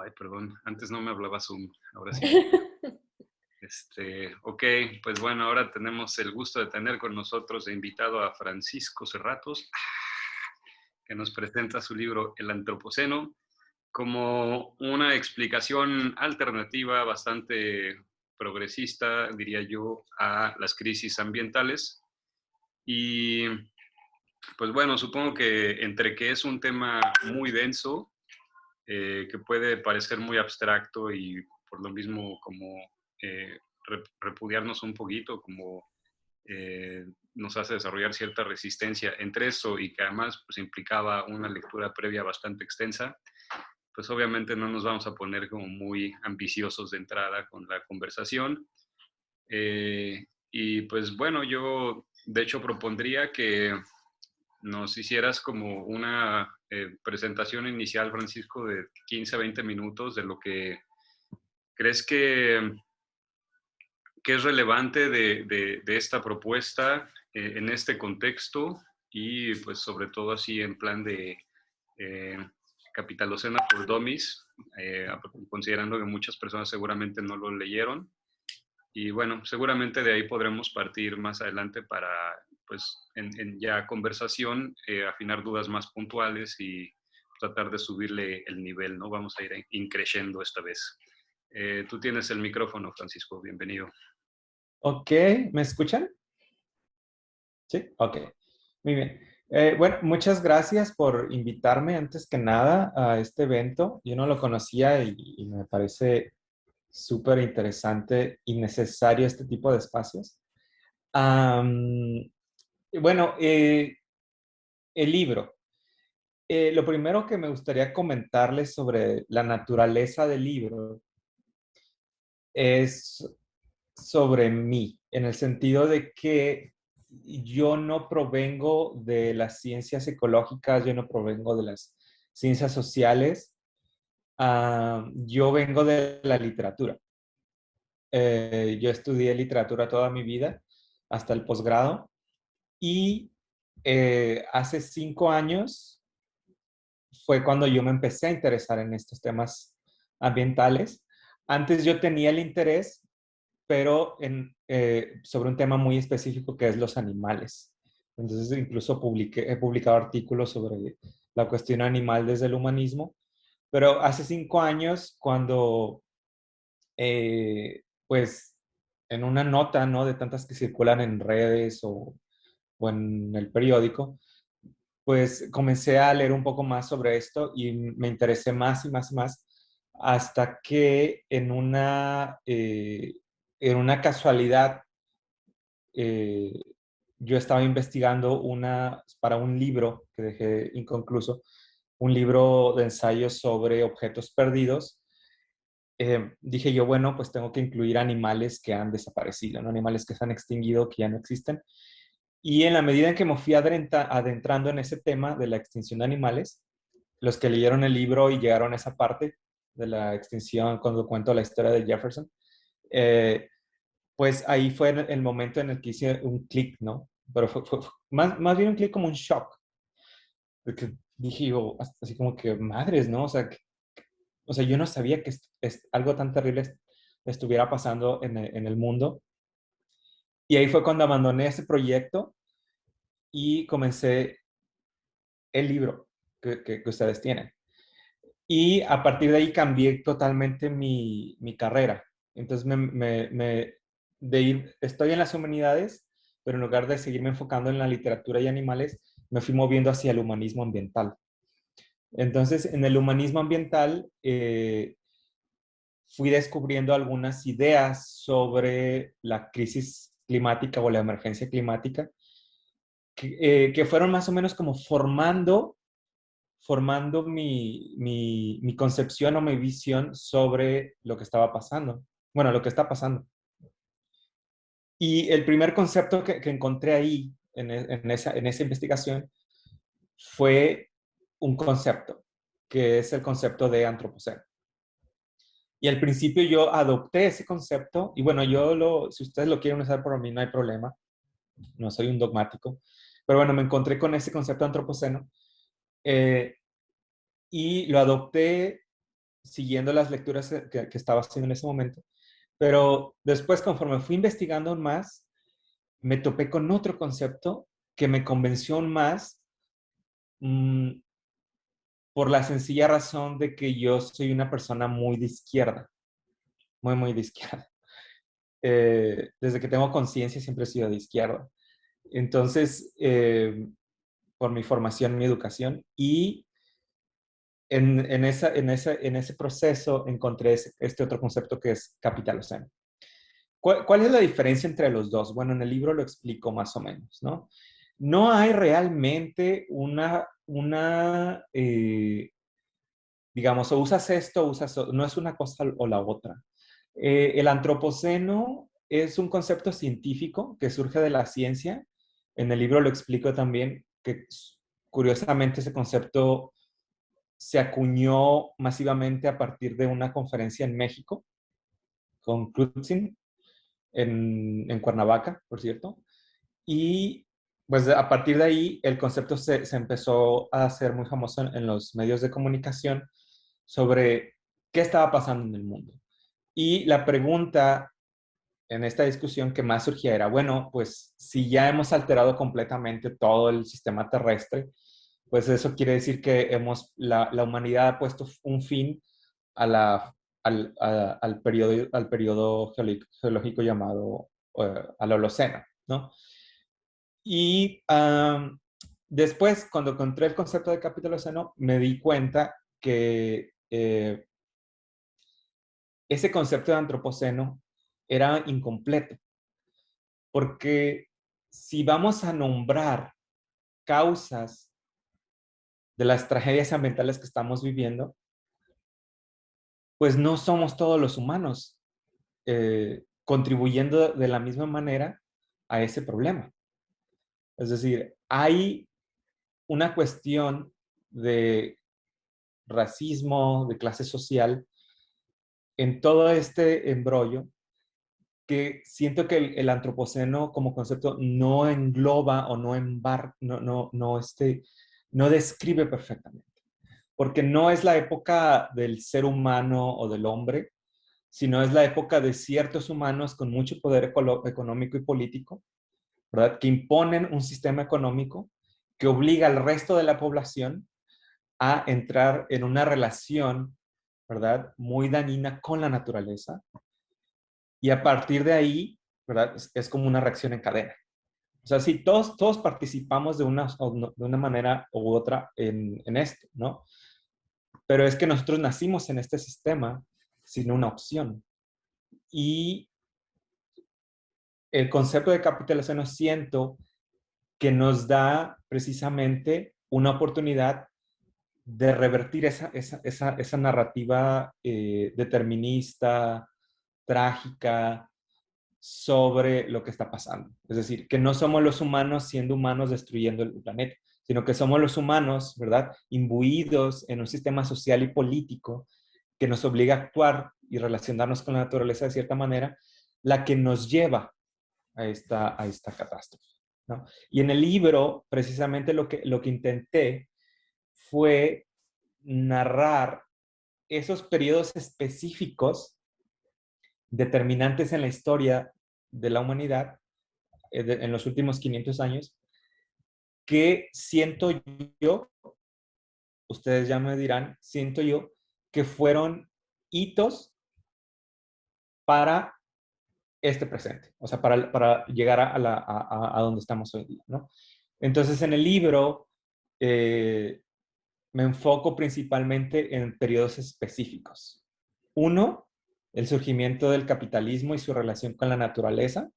Ay, perdón, antes no me hablaba Zoom, ahora sí. Ok, pues bueno, ahora tenemos el gusto de tener con nosotros de invitado a Francisco Serratos, que nos presenta su libro El Antropoceno como una explicación alternativa bastante progresista, diría yo, a las crisis ambientales. Y pues bueno, supongo que entre que es un tema muy denso, que puede parecer muy abstracto y por lo mismo como repudiarnos un poquito, como nos hace desarrollar cierta resistencia entre eso y que además pues, implicaba una lectura previa bastante extensa, pues obviamente no nos vamos a poner como muy ambiciosos de entrada con la conversación. Y pues bueno, yo de hecho propondría que nos hicieras como una presentación inicial, Francisco, de 15 a 20 minutos de lo que crees que es relevante de esta propuesta en este contexto y pues sobre todo así en plan de eh, Capitalocena for Dummies, considerando que muchas personas seguramente no lo leyeron. Y bueno, seguramente de ahí podremos partir más adelante para, pues, en ya conversación, afinar dudas más puntuales y tratar de subirle el nivel, ¿no? Vamos a ir increciendo esta vez. Tú tienes el micrófono, Francisco, bienvenido. Ok, ¿me escuchan? Sí, ok. Muy bien. Bueno, muchas gracias por invitarme antes que nada a este evento. Yo no lo conocía y me parece súper interesante y necesario este tipo de espacios. Am, bueno, el libro. Lo primero que me gustaría comentarles sobre la naturaleza del libro es sobre mí, en el sentido de que yo no provengo de las ciencias ecológicas, yo no provengo de las ciencias sociales, yo vengo de la literatura. Yo estudié literatura toda mi vida, hasta el posgrado, y hace 5 años fue cuando yo me empecé a interesar en estos temas ambientales. Antes yo tenía el interés, pero sobre un tema muy específico que es los animales. Entonces, incluso he publicado artículos sobre la cuestión animal desde el humanismo, pero hace 5 años, cuando, pues, en una nota, ¿no? De tantas que circulan en redes o en el periódico, pues comencé a leer un poco más sobre esto y me interesé más y más y más hasta que en una casualidad eh, yo estaba investigando para un libro que dejé inconcluso, un libro de ensayos sobre objetos perdidos. Dije yo, bueno, pues tengo que incluir animales que han desaparecido, ¿no? Animales que se han extinguido, que ya no existen. Y en la medida en que me fui adentrando en ese tema de la extinción de animales, los que leyeron el libro y llegaron a esa parte de la extinción, cuando cuento la historia de Jefferson, eh, pues ahí fue el momento en el que hice un clic, ¿no? Pero fue más bien un clic como un shock, porque dije yo, así como que, madres, ¿no? O sea, yo no sabía que algo tan terrible estuviera pasando en el mundo. Y ahí fue cuando abandoné ese proyecto y comencé el libro que ustedes tienen. Y a partir de ahí cambié totalmente mi carrera. Entonces, estoy en las humanidades, pero en lugar de seguirme enfocando en la literatura y animales, me fui moviendo hacia el humanismo ambiental. Entonces, en el humanismo ambiental, fui descubriendo algunas ideas sobre la crisis climática o la emergencia climática, que fueron más o menos como formando mi concepción o mi visión sobre lo que estaba pasando. Bueno, lo que está pasando. Y el primer concepto que encontré ahí, en esa investigación, fue un concepto, que es el concepto de antropoceno. Y al principio yo adopté ese concepto, y bueno, si ustedes lo quieren usar por mí, no hay problema, no soy un dogmático, pero bueno, me encontré con ese concepto de antropoceno, y lo adopté siguiendo las lecturas que estaba haciendo en ese momento. Pero después, conforme fui investigando aún más, me topé con otro concepto que me convenció aún más, mm, por la sencilla razón de que yo soy una persona muy de izquierda, muy, muy de izquierda. Desde que tengo conciencia siempre he sido de izquierda. Entonces, por mi formación, mi educación, y en ese proceso encontré este otro concepto que es capitaloceno. ¿Cuál es la diferencia entre los dos? Bueno, en el libro lo explico más o menos, ¿no? No hay realmente digamos, o usas esto o usas, no es una cosa o la otra. El antropoceno es un concepto científico que surge de la ciencia. En el libro lo explico también, que curiosamente ese concepto se acuñó masivamente a partir de una conferencia en México con Crutzen en Cuernavaca, por cierto. Y pues a partir de ahí el concepto se empezó a hacer muy famoso en los medios de comunicación sobre qué estaba pasando en el mundo. Y la pregunta en esta discusión que más surgía era, bueno, pues si ya hemos alterado completamente todo el sistema terrestre, pues eso quiere decir que la humanidad ha puesto un fin a al periodo geológico llamado al Holoceno, ¿no? Y después, cuando encontré el concepto de capitaloceno, me di cuenta que ese concepto de antropoceno era incompleto, porque si vamos a nombrar causas de las tragedias ambientales que estamos viviendo, pues no somos todos los humanos contribuyendo de la misma manera a ese problema. Es decir, hay una cuestión de racismo, de clase social, en todo este embrollo que siento que el antropoceno como concepto no engloba o no describe perfectamente. Porque no es la época del ser humano o del hombre, sino es la época de ciertos humanos con mucho poder económico y político, ¿verdad? Que imponen un sistema económico que obliga al resto de la población a entrar en una relación, ¿verdad? Muy dañina con la naturaleza. Y a partir de ahí, ¿verdad? Es como una reacción en cadena. O sea, sí, todos participamos de una manera u otra en esto, ¿no? Pero es que nosotros nacimos en este sistema sin una opción. Y el concepto de capitalización siento que nos da precisamente una oportunidad de revertir esa narrativa determinista, trágica, sobre lo que está pasando. Es decir, que no somos los humanos siendo humanos destruyendo el planeta, sino que somos los humanos, ¿verdad? Imbuidos en un sistema social y político que nos obliga a actuar y relacionarnos con la naturaleza de cierta manera, la que nos lleva a esta catástrofe, ¿no? Y en el libro, precisamente lo que intenté fue narrar esos periodos específicos determinantes en la historia de la humanidad en los últimos 500 años, que siento yo, ustedes ya me dirán, siento yo que fueron hitos para este presente, o sea, para llegar a donde estamos hoy día, ¿no? Entonces, en el libro me enfoco principalmente en periodos específicos. Uno, el surgimiento del capitalismo y su relación con la naturaleza.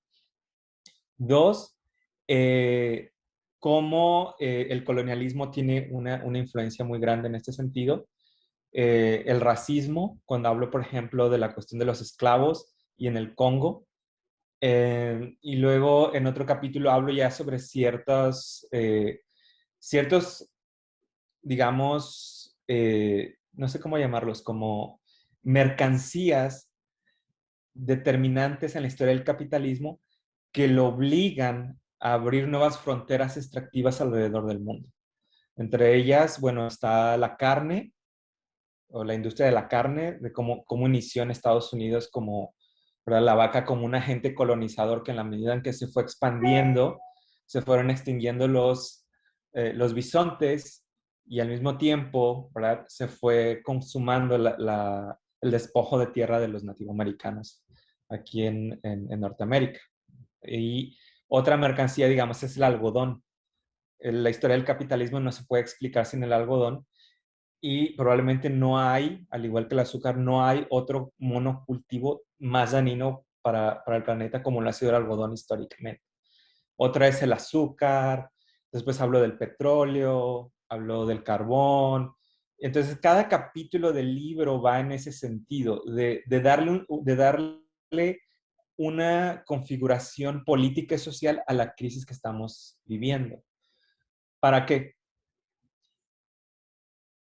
Dos, cómo el colonialismo tiene una influencia muy grande en este sentido. El racismo, cuando hablo, por ejemplo, de la cuestión de los esclavos y en el Congo. Y luego en otro capítulo hablo ya sobre ciertos, digamos, no sé cómo llamarlos, como mercancías determinantes en la historia del capitalismo que lo obligan a abrir nuevas fronteras extractivas alrededor del mundo. Entre ellas, bueno, está la carne, o la industria de la carne, de cómo inició en Estados Unidos como, ¿verdad? La vaca como un agente colonizador que en la medida en que se fue expandiendo, se fueron extinguiendo los bisontes y al mismo tiempo, ¿verdad? Se fue consumando el despojo de tierra de los nativoamericanos aquí en Norteamérica. Y otra mercancía, digamos, es el algodón. La historia del capitalismo no se puede explicar sin el algodón y probablemente no hay, al igual que el azúcar, no hay otro monocultivo más dañino para el planeta como lo ha sido el algodón históricamente. Otra es el azúcar, después hablo del petróleo, hablo del carbón. Entonces, cada capítulo del libro va en ese sentido, de darle una configuración política y social a la crisis que estamos viviendo. ¿Para qué?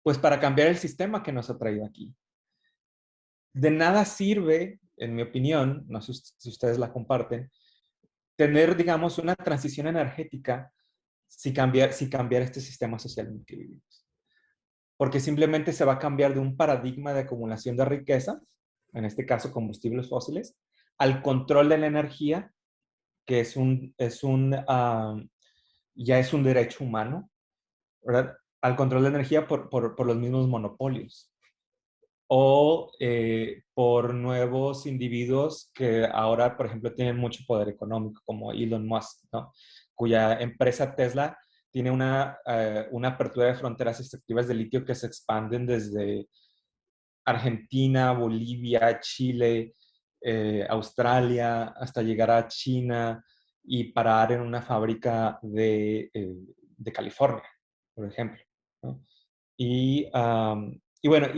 Pues para cambiar el sistema que nos ha traído aquí. De nada sirve, en mi opinión, no sé si ustedes la comparten, tener, digamos, una transición energética si cambiar este sistema social en el que vivimos. Porque simplemente se va a cambiar de un paradigma de acumulación de riqueza, en este caso combustibles fósiles, al control de la energía, que ya es un derecho humano, ¿verdad? Al control de energía por los mismos monopolios o por nuevos individuos que ahora, por ejemplo, tienen mucho poder económico, como Elon Musk, ¿no? Cuya empresa Tesla tiene una apertura de fronteras extractivas de litio que se expanden desde Argentina, Bolivia, Chile, Australia, hasta llegar a China y parar en una fábrica de California, por ejemplo, ¿no? Y bueno,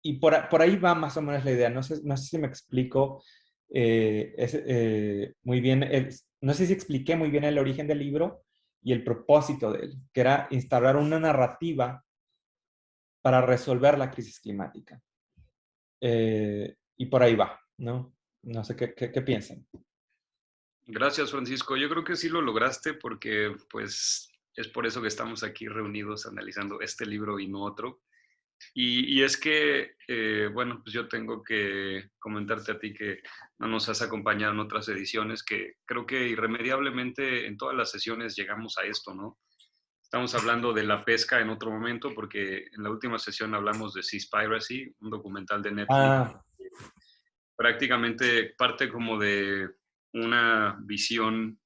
y por ahí va más o menos la idea. No sé si me explico muy bien, no sé si expliqué muy bien el origen del libro y el propósito de él, que era instaurar una narrativa para resolver la crisis climática. Y por ahí va, ¿no? No sé qué piensan. Gracias, Francisco. Yo creo que sí lo lograste porque, pues, es por eso que estamos aquí reunidos analizando este libro y no otro. Y es que, bueno, pues yo tengo que comentarte a ti que no nos has acompañado en otras ediciones, que creo que irremediablemente en todas las sesiones llegamos a esto, ¿no? Estamos hablando de la pesca en otro momento, porque en la última sesión hablamos de Seaspiracy, un documental de Netflix. Ah, Prácticamente parte como de una visión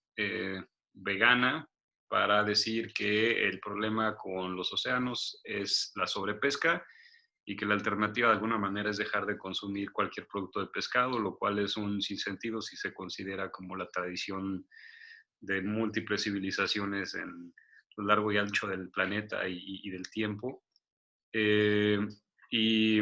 vegana para decir que el problema con los océanos es la sobrepesca y que la alternativa de alguna manera es dejar de consumir cualquier producto de pescado, lo cual es un sinsentido si se considera como la tradición de múltiples civilizaciones en lo largo y ancho del planeta y del tiempo. Eh, y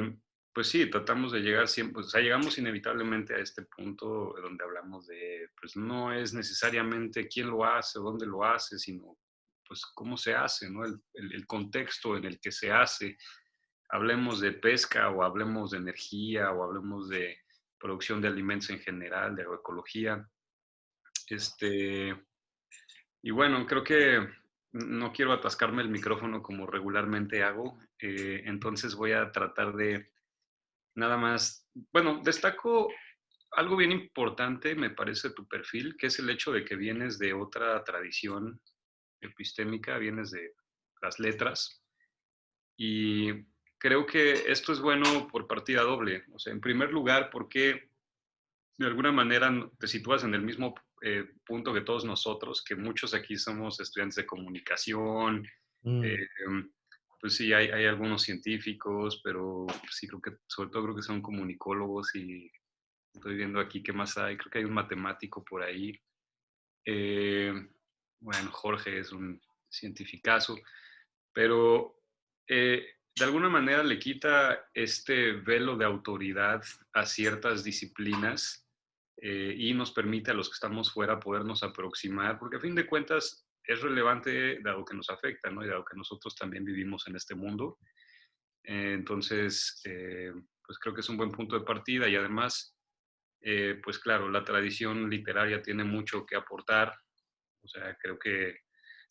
pues sí, tratamos de llegar siempre, o sea, llegamos inevitablemente a este punto donde hablamos de, pues no es necesariamente quién lo hace o dónde lo hace, sino pues cómo se hace, ¿no? El contexto en el que se hace. Hablemos de pesca o hablemos de energía o hablemos de producción de alimentos en general, de agroecología. Este, y bueno, creo que no quiero atascarme el micrófono como regularmente hago, entonces voy a tratar de nada más, bueno, destaco algo bien importante, me parece tu perfil, que es el hecho de que vienes de otra tradición epistémica, vienes de las letras, y creo que esto es bueno por partida doble. O sea, en primer lugar, porque de alguna manera te sitúas en el mismo punto que todos nosotros, que muchos aquí somos estudiantes de comunicación, eh, mm, pues sí, hay algunos científicos, pero sí creo que, sobre todo creo que son comunicólogos y estoy viendo aquí qué más hay, creo que hay un matemático por ahí. Eh, bueno, Jorge es un cientificazo, pero de alguna manera le quita este velo de autoridad a ciertas disciplinas y nos permite a los que estamos fuera podernos aproximar, porque a fin de cuentas es relevante dado que nos afecta, ¿no? Y dado que nosotros también vivimos en este mundo. Entonces, pues creo que es un buen punto de partida y además, pues claro, la tradición literaria tiene mucho que aportar. O sea, creo que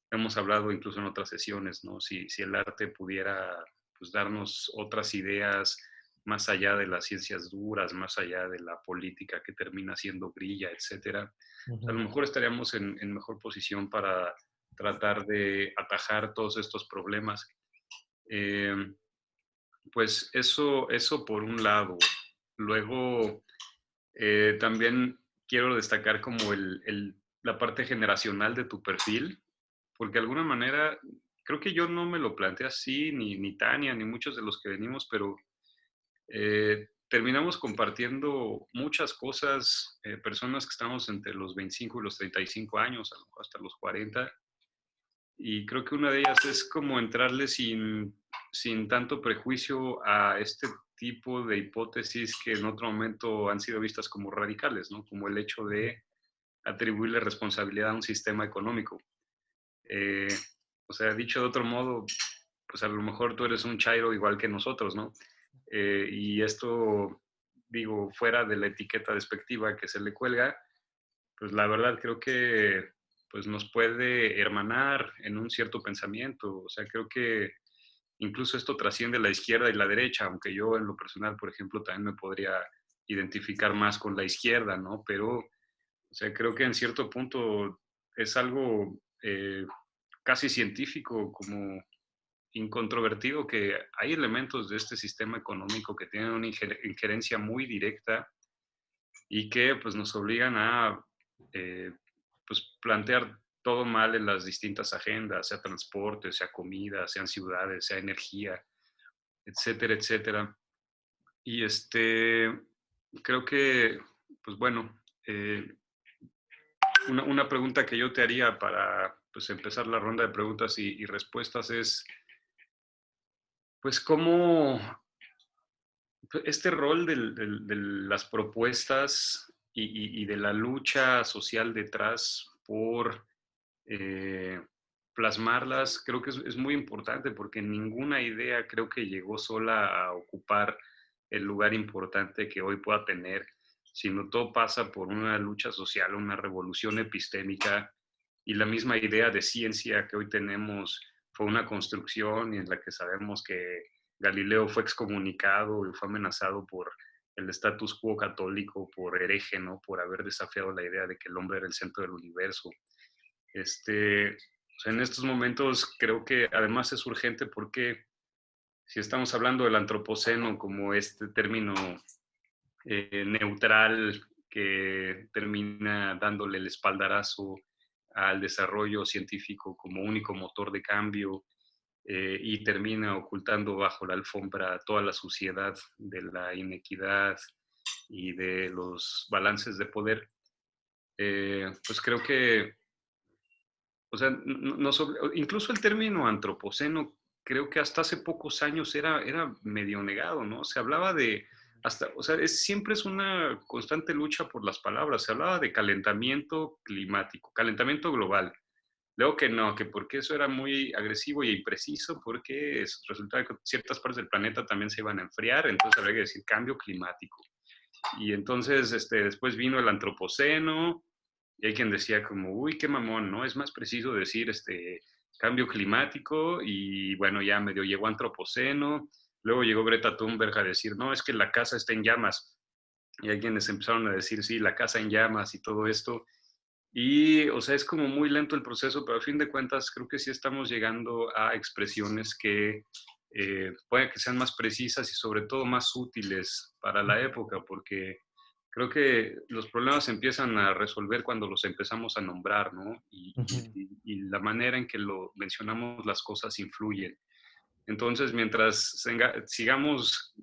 hemos hablado incluso en otras sesiones, ¿no? Si el arte pudiera pues, darnos otras ideas más allá de las ciencias duras, más allá de la política que termina siendo grilla, etcétera. O sea, a Ujú. lo mejor estaríamos en mejor posición para tratar de atajar todos estos problemas. Em, pues eso por un lado. Luego, también quiero destacar como la parte generacional de tu perfil, porque de alguna manera creo que yo no me lo planteé así, ni Tania, ni muchos de los que venimos, pero terminamos compartiendo muchas cosas, personas que estamos entre los 25 y los 35 años, a lo mejor hasta los 40, y creo que una de ellas es como entrarle sin tanto prejuicio a este tipo de hipótesis que en otro momento han sido vistas como radicales, ¿no? Como el hecho de atribuirle responsabilidad a un sistema económico. Eh, o sea, dicho de otro modo, pues a lo mejor tú eres un chairo igual que nosotros, ¿no? Y esto, digo, fuera de la etiqueta despectiva que se le cuelga, pues la verdad creo que pues nos puede hermanar en un cierto pensamiento. O sea, creo que incluso esto trasciende la izquierda y la derecha, aunque yo en lo personal, por ejemplo, también me podría identificar más con la izquierda, ¿no? Pero, o sea, creo que en cierto punto es algo casi científico, como incontrovertido, que hay elementos de este sistema económico que tienen una injerencia muy directa y que pues nos obligan a eh, pues, plantear todo mal en las distintas agendas, sea transporte, sea comida, sean ciudades, sea energía, etcétera, etcétera. Y creo que, pues bueno, una pregunta que yo te haría para pues, empezar la ronda de preguntas y respuestas es, pues, ¿cómo este rol de las propuestas y de la lucha social detrás por eh, plasmarlas, creo que es muy importante porque ninguna idea creo que llegó sola a ocupar el lugar importante que hoy pueda tener, sino todo pasa por una lucha social, una revolución epistémica, y la misma idea de ciencia que hoy tenemos fue una construcción y en la que sabemos que Galileo fue excomunicado y fue amenazado por el status quo católico, por hereje, ¿no? Por haber desafiado la idea de que el hombre era el centro del universo. O sea, en estos momentos creo que además es urgente porque si estamos hablando del antropoceno como este término neutral que termina dándole el espaldarazo al desarrollo científico como único motor de cambio, y termina ocultando bajo la alfombra toda la suciedad de la inequidad y de los balances de poder, pues creo que, o sea, incluso el término antropoceno, creo que hasta hace pocos años era medio negado, ¿no? Se hablaba de, o sea, siempre es una constante lucha por las palabras. Se hablaba de calentamiento climático, calentamiento global. Luego que no, que porque eso era muy agresivo y impreciso, porque resultaba que ciertas partes del planeta también se iban a enfriar, entonces habría que decir cambio climático. Y entonces después vino el antropoceno, y hay quien decía como, uy, qué mamón, ¿no? Es más preciso decir cambio climático, y bueno, ya medio llegó antropoceno. Luego llegó Greta Thunberg a decir, no, es que la casa está en llamas. Y hay quienes empezaron a decir, sí, la casa en llamas y todo esto. Y, o sea, es como muy lento el proceso, pero a fin de cuentas creo que sí estamos llegando a expresiones que pueden que sean más precisas y sobre todo más útiles para la época, porque creo que los problemas se empiezan a resolver cuando los empezamos a nombrar, ¿no? Ujú. Y la manera en que lo mencionamos las cosas influyen. Entonces, mientras sigamos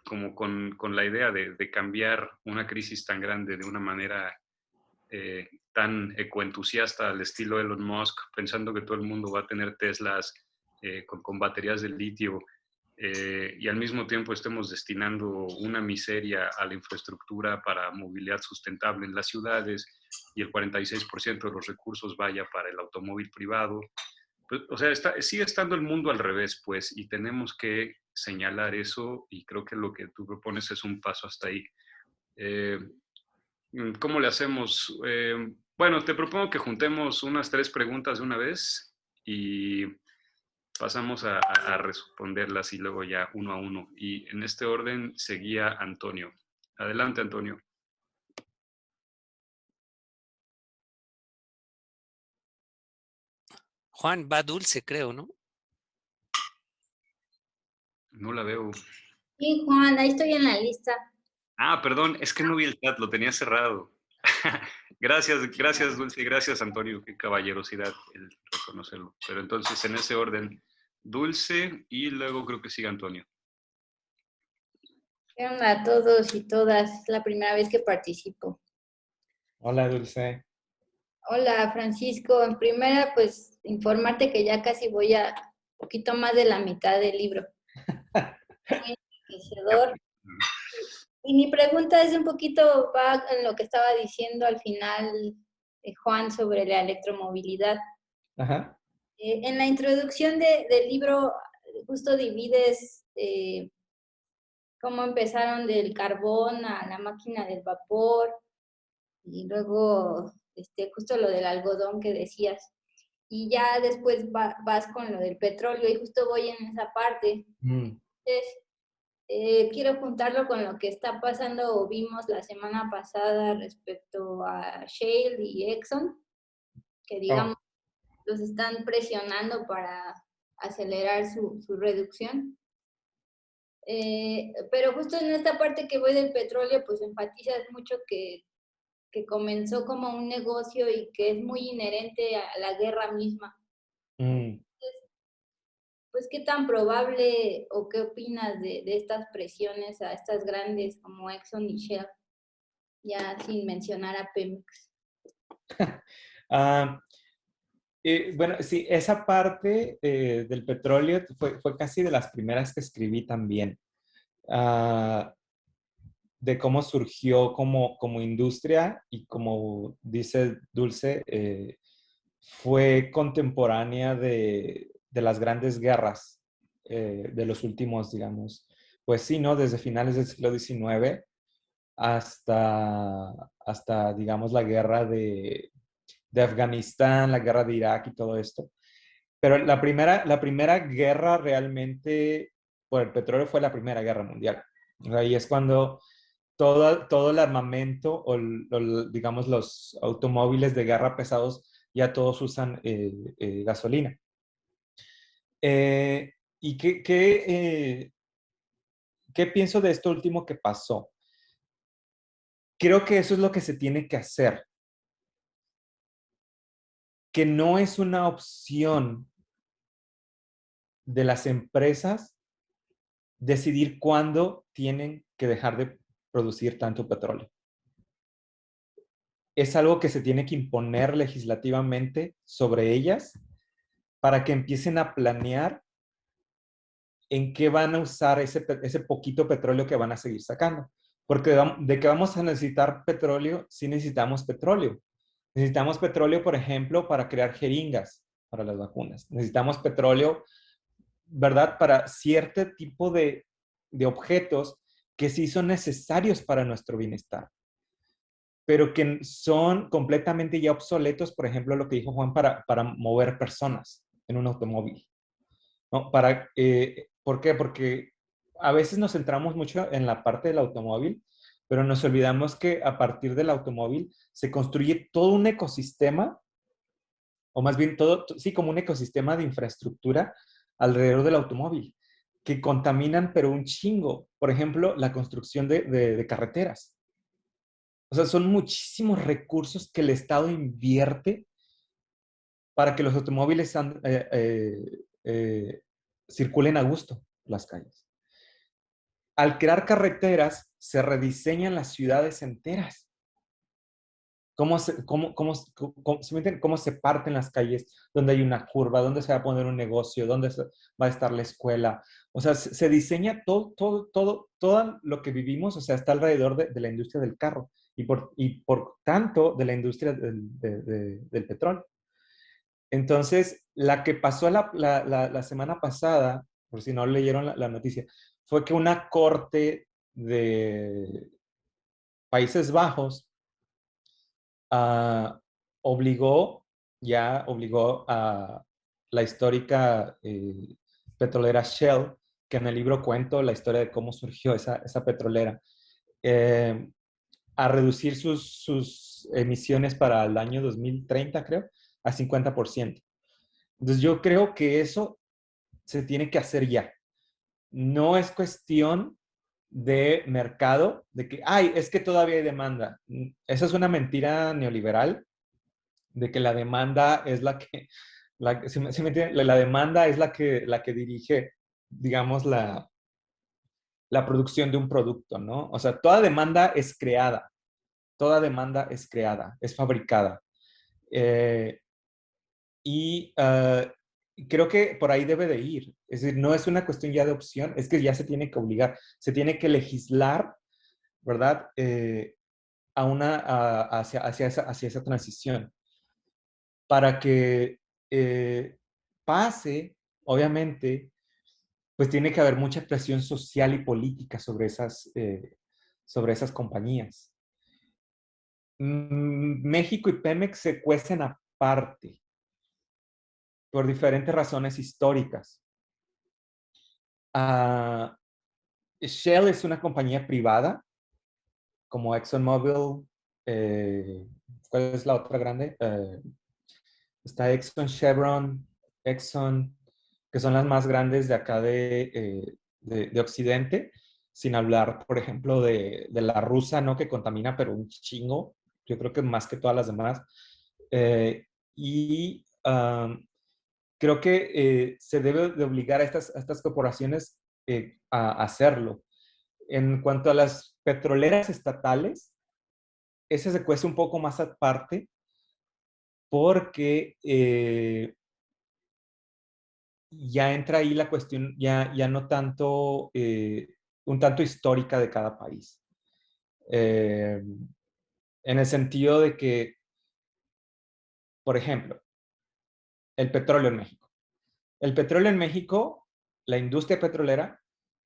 como con la idea de cambiar una crisis tan grande de una manera tan ecoentusiasta al estilo Elon Musk, pensando que todo el mundo va a tener Teslas con baterías de litio, y al mismo tiempo estemos destinando una miseria a la infraestructura para movilidad sustentable en las ciudades y el 46% de los recursos vaya para el automóvil privado. Pues, o sea, sigue estando el mundo al revés, pues, y tenemos que señalar eso, y creo que lo que tú propones es un paso hasta ahí. Eh, ¿Cómo le hacemos? Bueno, te propongo que juntemos unas 3 preguntas de una vez y pasamos a responderlas y luego ya uno a uno. Y en este orden seguía Antonio. Adelante, Antonio. Juan, va Dulce, creo, ¿no? No la veo. Sí, Juan, ahí estoy en la lista. Ah, perdón, es que no vi el chat, lo tenía cerrado. Gracias, Dulce, gracias, Antonio. Qué caballerosidad el reconocerlo. Pero entonces, en ese orden, Dulce y luego creo que sigue Antonio. ¿Qué onda a todos y todas? Es la primera vez que participo. Hola, Dulce. Hola, Francisco. En primera, pues, informarte que ya casi voy a poquito más de la mitad del libro. Muy enriquecedor. Y mi pregunta es un poquito, va en lo que estaba diciendo al final, Juan, sobre la electromovilidad. Ajá. En la introducción del libro, justo divides cómo empezaron del carbón a la máquina del vapor y luego justo lo del algodón que decías. Y ya después vas con lo del petróleo y justo voy en esa parte. Entonces, quiero juntarlo con lo que está pasando o vimos la semana pasada respecto a Shale y Exxon, que digamos los están presionando para acelerar su reducción. Pero justo en esta parte que voy del petróleo, pues enfatizas mucho que comenzó como un negocio y que es muy inherente a la guerra misma. Pues, ¿qué tan probable o qué opinas de estas presiones a estas grandes como Exxon y Shell? Ya sin mencionar a Pemex. Bueno, sí, esa parte del petróleo fue casi de las primeras que escribí también. De cómo surgió como industria y como dice Dulce, fue contemporánea de las grandes guerras de los últimos, digamos, pues sí, ¿no? Desde finales del siglo XIX hasta digamos, la guerra de Afganistán, la guerra de Irak y todo esto. Pero la primera guerra realmente por el petróleo fue la Primera Guerra Mundial. Ahí es cuando todo el armamento o, digamos, los automóviles de guerra pesados ya todos usan gasolina. ¿Y qué pienso de esto último que pasó? Creo que eso es lo que se tiene que hacer. Que no es una opción de las empresas decidir cuándo tienen que dejar de producir tanto petróleo. Es algo que se tiene que imponer legislativamente sobre ellas para que empiecen a planear en qué van a usar ese poquito petróleo que van a seguir sacando. Porque de que vamos a necesitar petróleo, sí necesitamos petróleo. Necesitamos petróleo, por ejemplo, para crear jeringas para las vacunas. Necesitamos petróleo, ¿verdad? Para cierto tipo de objetos que sí son necesarios para nuestro bienestar, pero que son completamente ya obsoletos, por ejemplo, lo que dijo Juan, para mover personas en un automóvil. ¿No? ¿Por qué? Porque a veces nos centramos mucho en la parte del automóvil, pero nos olvidamos que a partir del automóvil se construye todo un ecosistema, o más bien todo, sí, como un ecosistema de infraestructura alrededor del automóvil, que contaminan, pero un chingo. Por ejemplo, la construcción de carreteras. O sea, son muchísimos recursos que el Estado invierte para que los automóviles circulen a gusto las calles. Al crear carreteras, se rediseñan las ciudades enteras. ¿Cómo se parten las calles? ¿Dónde hay una curva? ¿Dónde se va a poner un negocio? ¿Dónde va a estar la escuela? O sea, se diseña todo lo que vivimos, o sea, está alrededor de la industria del carro y por tanto de la industria del petróleo. Entonces, la que pasó la semana pasada, por si no leyeron la noticia, fue que una corte de Países Bajos obligó a la histórica petrolera Shell, que en el libro cuento la historia de cómo surgió esa petrolera, a reducir sus emisiones para el año 2030, creo, a 50%. Entonces yo creo que eso se tiene que hacer ya. No es cuestión de mercado, de que, ay, es que todavía hay demanda. Esa es una mentira neoliberal, de que la demanda es la que, ¿sí me entienden? La demanda es la que dirige, digamos, la producción de un producto, ¿no? O sea, toda demanda es creada, es fabricada. Y creo que por ahí debe de ir. Es decir, no es una cuestión ya de opción, es que ya se tiene que obligar, se tiene que legislar, ¿verdad? Hacia esa transición. Para que pase, obviamente, pues tiene que haber mucha presión social y política sobre esas compañías. México y Pemex se cuecen aparte por diferentes razones históricas. Shell es una compañía privada, como ExxonMobil. ¿Cuál es la otra grande? Está Exxon, Chevron, Exxon, que son las más grandes de acá de Occidente, sin hablar, por ejemplo, de la rusa, ¿no? Que contamina, pero un chingo. Yo creo que más que todas las demás. Creo que se debe de obligar a estas corporaciones a hacerlo. En cuanto a las petroleras estatales, ese se cuesta un poco más aparte porque ya entra ahí la cuestión, ya no tanto, un tanto histórica de cada país. En el sentido de que, por ejemplo, el petróleo en México. El petróleo en México, la industria petrolera,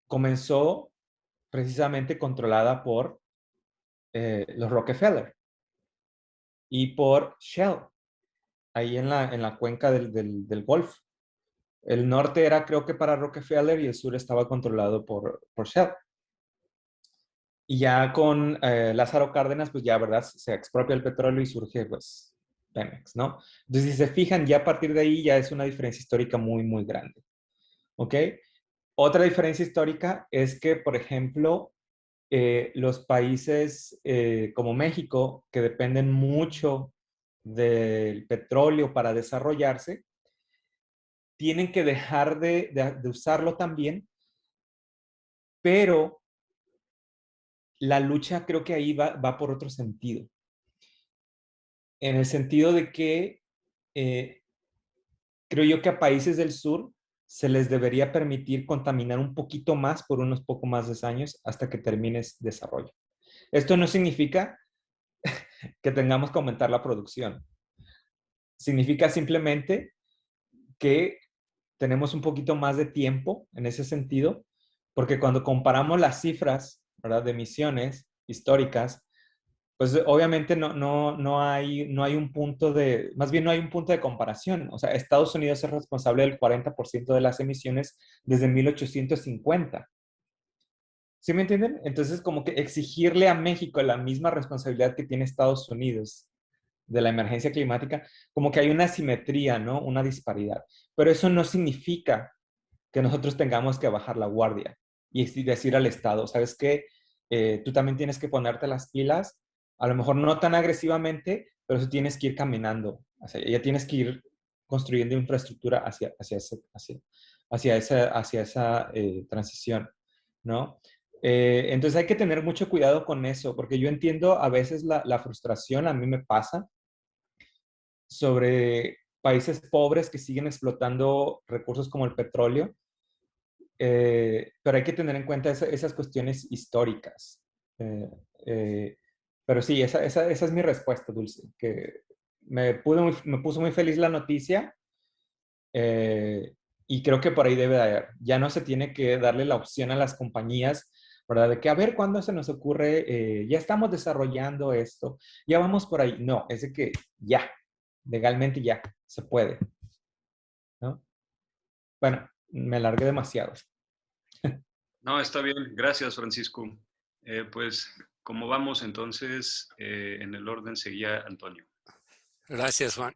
comenzó precisamente controlada por los Rockefeller y por Shell, ahí en la cuenca del Golfo. El norte era, creo que para Rockefeller, y el sur estaba controlado por Shell. Y ya con Lázaro Cárdenas, pues ya, ¿verdad? Se expropia el petróleo y surge, pues, Pemex, ¿no? Entonces, si se fijan, ya a partir de ahí ya es una diferencia histórica muy, muy grande. ¿Ok? Otra diferencia histórica es que, por ejemplo, los países como México, que dependen mucho del petróleo para desarrollarse, tienen que dejar de usarlo también, pero la lucha creo que ahí va por otro sentido. En el sentido de que creo yo que a países del sur se les debería permitir contaminar un poquito más por unos poco más de años hasta que termines desarrollo. Esto no significa que tengamos que aumentar la producción. Significa simplemente que tenemos un poquito más de tiempo en ese sentido, porque cuando comparamos las cifras, ¿verdad?, de emisiones históricas, pues obviamente no hay un punto más bien no hay un punto de comparación. O sea, Estados Unidos es responsable del 40% de las emisiones desde 1850. ¿Sí me entienden? Entonces, como que exigirle a México la misma responsabilidad que tiene Estados Unidos de la emergencia climática, como que hay una asimetría, ¿no? Una disparidad. Pero eso no significa que nosotros tengamos que bajar la guardia y decir al Estado, ¿sabes qué? Tú también tienes que ponerte las pilas, a lo mejor no tan agresivamente, pero sí tienes que ir caminando, ya tienes que ir construyendo infraestructura hacia esa transición, ¿no? Entonces hay que tener mucho cuidado con eso, porque yo entiendo a veces la frustración, a mí me pasa, sobre países pobres que siguen explotando recursos como el petróleo, pero hay que tener en cuenta esas cuestiones históricas. Pero sí, esa es mi respuesta, Dulce, que me puso muy feliz la noticia y creo que por ahí debe de haber. Ya no se tiene que darle la opción a las compañías, ¿verdad? De que a ver cuándo se nos ocurre, ya estamos desarrollando esto, ya vamos por ahí. No, es de que ya, legalmente ya, se puede, ¿no? bueno, me alargué demasiado. No, está bien. Gracias, Francisco. Pues, como vamos, entonces, en el orden seguía Antonio. Gracias, Juan.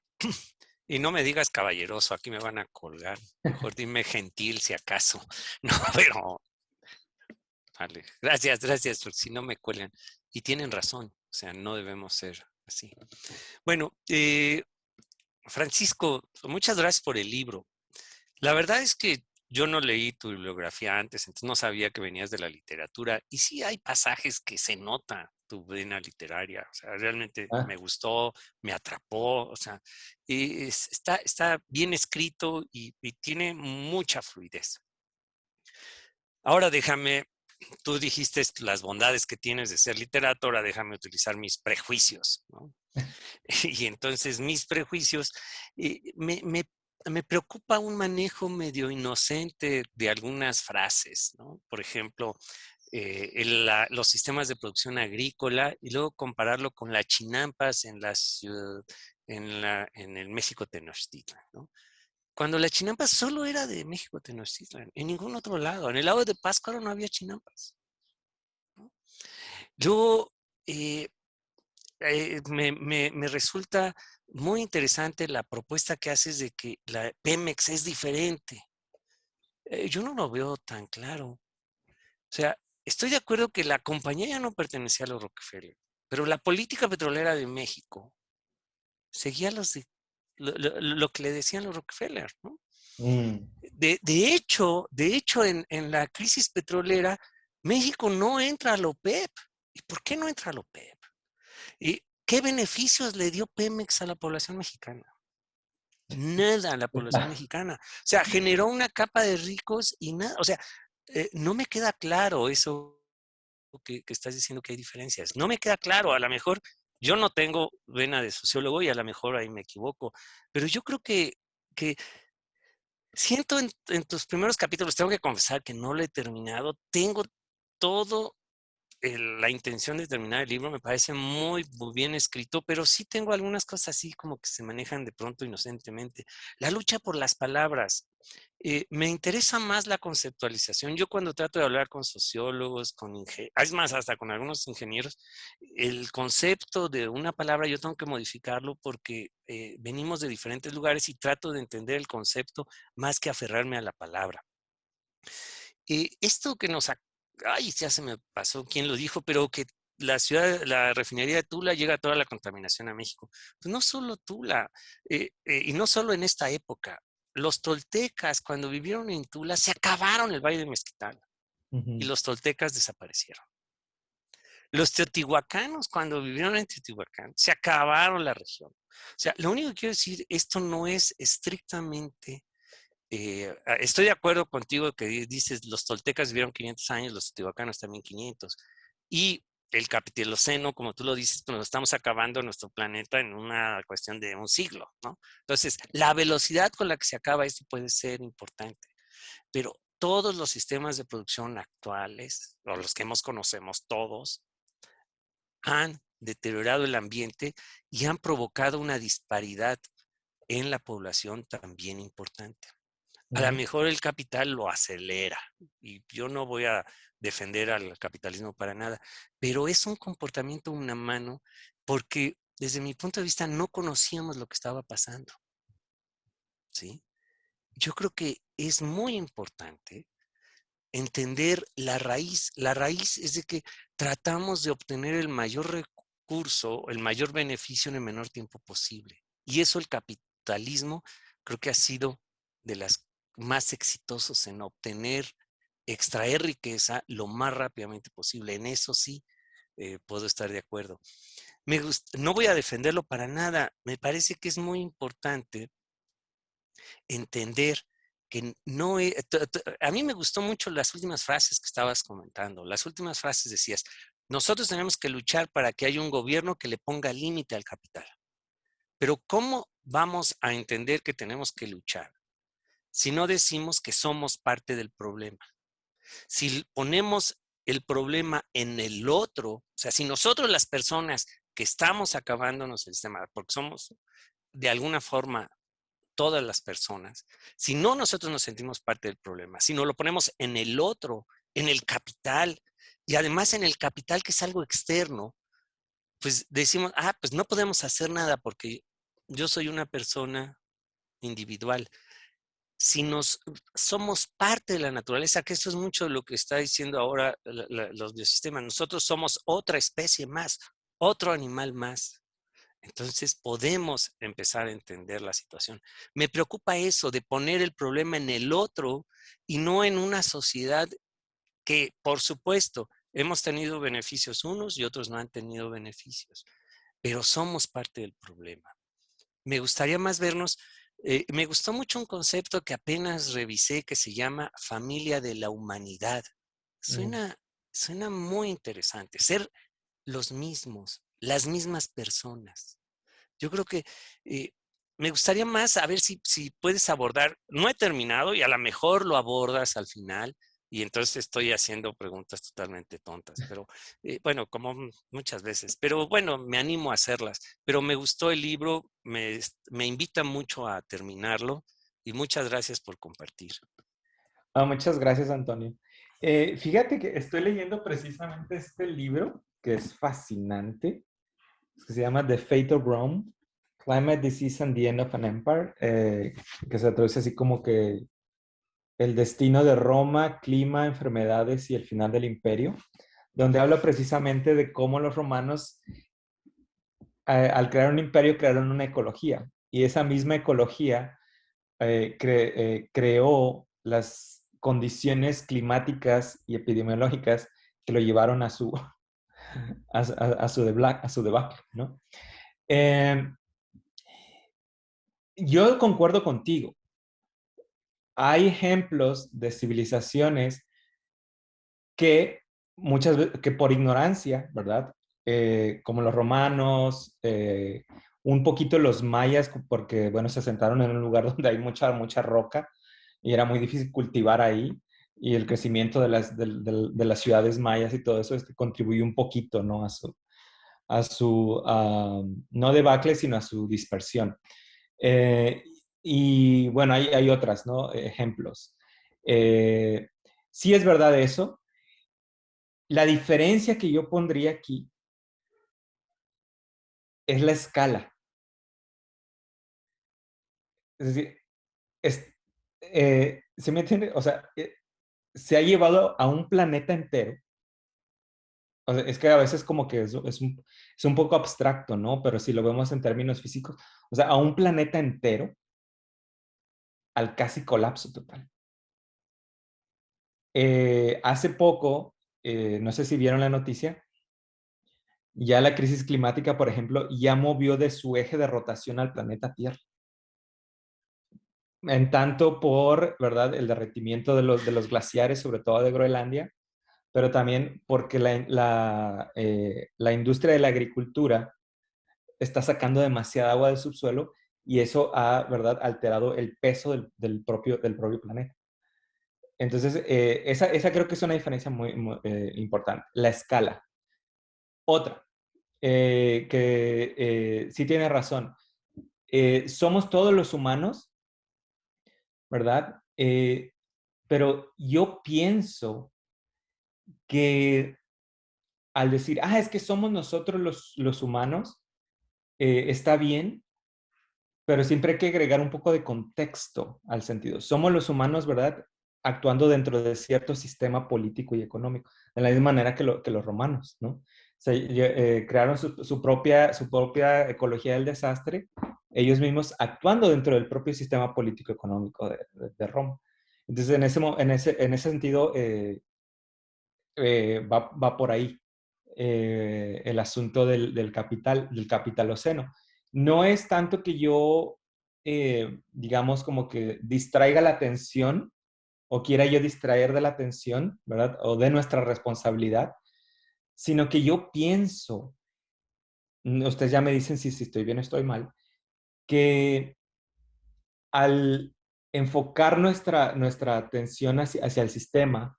Y no me digas caballeroso, aquí me van a colgar. Mejor dime gentil si acaso. No, pero vale. Gracias, porque si no me cuelgan. Y tienen razón, o sea, no debemos ser así. Bueno, Francisco, muchas gracias por el libro. La verdad es que yo no leí tu bibliografía antes, entonces no sabía que venías de la literatura. Y sí hay pasajes que se nota tu vena literaria. O sea, realmente me gustó, me atrapó. O sea, está bien escrito y tiene mucha fluidez. Ahora déjame, tú dijiste las bondades que tienes de ser literato, ahora déjame utilizar mis prejuicios, ¿no? Y entonces mis prejuicios, me preocupa un manejo medio inocente de algunas frases, ¿no? Por ejemplo, los sistemas de producción agrícola y luego compararlo con las chinampas en la ciudad, en el México Tenochtitlan, ¿no? Cuando la chinampa solo era de México Tenochtitlan, en ningún otro lado. En el lago de Pátzcuaro no había chinampas, ¿no? Yo, me resulta muy interesante la propuesta que haces de que la Pemex es diferente. Yo no lo veo tan claro. O sea, estoy de acuerdo que la compañía ya no pertenecía a los Rockefeller, pero la política petrolera de México seguía lo que le decían los Rockefeller, ¿no? De hecho, en la crisis petrolera, México no entra a la OPEP. ¿Y por qué no entra a la OPEP? ¿Y qué beneficios le dio Pemex a la población mexicana? Nada a la población mexicana. O sea, generó una capa de ricos y nada. O sea, no me queda claro eso que estás diciendo que hay diferencias. No me queda claro. A lo mejor yo no tengo vena de sociólogo y a lo mejor ahí me equivoco. Pero yo creo que siento en tus primeros capítulos, tengo que confesar que no lo he terminado. Tengo todo la intención de terminar el libro, me parece muy, muy bien escrito, pero sí tengo algunas cosas así como que se manejan de pronto inocentemente. La lucha por las palabras. Me interesa más la conceptualización. Yo cuando trato de hablar con sociólogos, es más, hasta con algunos ingenieros, el concepto de una palabra yo tengo que modificarlo porque venimos de diferentes lugares y trato de entender el concepto más que aferrarme a la palabra. Esto que ay, ya se me pasó quién lo dijo, pero que la refinería de Tula llega toda la contaminación a México. Pues no solo Tula, y no solo en esta época. Los toltecas, cuando vivieron en Tula, se acabaron el Valle de Mezquital y los toltecas desaparecieron. Los teotihuacanos, cuando vivieron en Teotihuacán, se acabaron la región. O sea, lo único que quiero decir, esto no es estrictamente estoy de acuerdo contigo que dices los toltecas vivieron 500 años, los teotihuacanos también 500. Y el Capitaloceno, como tú lo dices, pues nos estamos acabando nuestro planeta en una cuestión de un siglo, ¿no? Entonces, la velocidad con la que se acaba esto puede ser importante, pero todos los sistemas de producción actuales, o los que conocemos todos, han deteriorado el ambiente y han provocado una disparidad en la población también importante. A lo mejor el capital lo acelera y yo no voy a defender al capitalismo para nada, pero es un comportamiento humano porque desde mi punto de vista no conocíamos lo que estaba pasando, ¿sí? Yo creo que es muy importante entender la raíz. La raíz es de que tratamos de obtener el mayor recurso, el mayor beneficio en el menor tiempo posible. Y eso el capitalismo creo que ha sido de las más exitosos en extraer riqueza lo más rápidamente posible. En eso sí puedo estar de acuerdo. No voy a defenderlo para nada. Me parece que es muy importante entender que no es, a mí me gustó mucho las últimas frases que estabas comentando. Las últimas frases decías, nosotros tenemos que luchar para que haya un gobierno que le ponga límite al capital. Pero ¿cómo vamos a entender que tenemos que luchar si no decimos que somos parte del problema? Si ponemos el problema en el otro, o sea, si nosotros las personas que estamos acabándonos el sistema, porque somos de alguna forma todas las personas, si no nosotros nos sentimos parte del problema, si no lo ponemos en el otro, en el capital, y además en el capital que es algo externo, pues decimos, pues no podemos hacer nada porque yo soy una persona individual. Si somos parte de la naturaleza, que esto es mucho lo que está diciendo ahora los biosistemas, nosotros somos otra especie más, otro animal más. Entonces podemos empezar a entender la situación. Me preocupa eso de poner el problema en el otro y no en una sociedad que, por supuesto, hemos tenido beneficios unos y otros no han tenido beneficios, pero somos parte del problema. Me gustaría más vernos, me gustó mucho un concepto que apenas revisé que se llama familia de la humanidad. Suena muy interesante, ser los mismos, las mismas personas. Yo creo que me gustaría más a ver si puedes abordar, no he terminado y a lo mejor lo abordas al final y entonces estoy haciendo preguntas totalmente tontas, pero bueno, como muchas veces, pero bueno, me animo a hacerlas, pero me gustó el libro, me invita mucho a terminarlo y muchas gracias por compartir. Muchas gracias, Antonio. Fíjate que estoy leyendo precisamente este libro que es fascinante, que se llama The Fate of Rome, Climate Disease and the End of an Empire, que se traduce así como que el destino de Roma, clima, enfermedades y el final del imperio, donde habla precisamente de cómo los romanos, al crear un imperio, crearon una ecología. Y esa misma ecología creó las condiciones climáticas y epidemiológicas que lo llevaron a su, a su debacle, ¿no? Yo concuerdo contigo. Hay ejemplos de civilizaciones que muchas veces, que por ignorancia, ¿verdad? Como los romanos, un poquito los mayas, porque, bueno, se asentaron en un lugar donde hay mucha roca y era muy difícil cultivar ahí. Y el crecimiento de las ciudades mayas y todo eso contribuyó un poquito, ¿no? No debacle, sino a su dispersión. Y bueno, hay otras, ¿no? Ejemplos. Sí es verdad eso. La diferencia que yo pondría aquí es la escala. Es decir, ¿se me entiende? O sea, se ha llevado a un planeta entero. O sea, es que a veces como que es un poco abstracto, ¿no? Pero si lo vemos en términos físicos, o sea, a un planeta entero al casi colapso total. Hace poco, no sé si vieron la noticia, ya la crisis climática, por ejemplo, ya movió de su eje de rotación al planeta Tierra. En tanto por, ¿verdad?, el derretimiento de los glaciares, sobre todo de Groenlandia, pero también porque la industria de la agricultura está sacando demasiada agua del subsuelo y eso ha, ¿verdad?, alterado el peso del propio planeta. Entonces, esa creo que es una diferencia muy importante. La escala. Otra, que sí tiene razón. Somos todos los humanos, ¿verdad? Pero yo pienso que al decir, es que somos nosotros los humanos, está bien, pero siempre hay que agregar un poco de contexto al sentido. Somos los humanos, ¿verdad?, actuando dentro de cierto sistema político y económico, de la misma manera que los romanos, ¿no? O sea, crearon su propia ecología del desastre, ellos mismos actuando dentro del propio sistema político-económico de Roma. Entonces, en ese sentido, va por ahí el asunto del capitaloceno. No es tanto que yo, digamos, como que distraiga la atención o quiera yo distraer de la atención, ¿verdad? O de nuestra responsabilidad, sino que yo pienso, ustedes ya me dicen si estoy bien o estoy mal, que al enfocar nuestra atención hacia el sistema,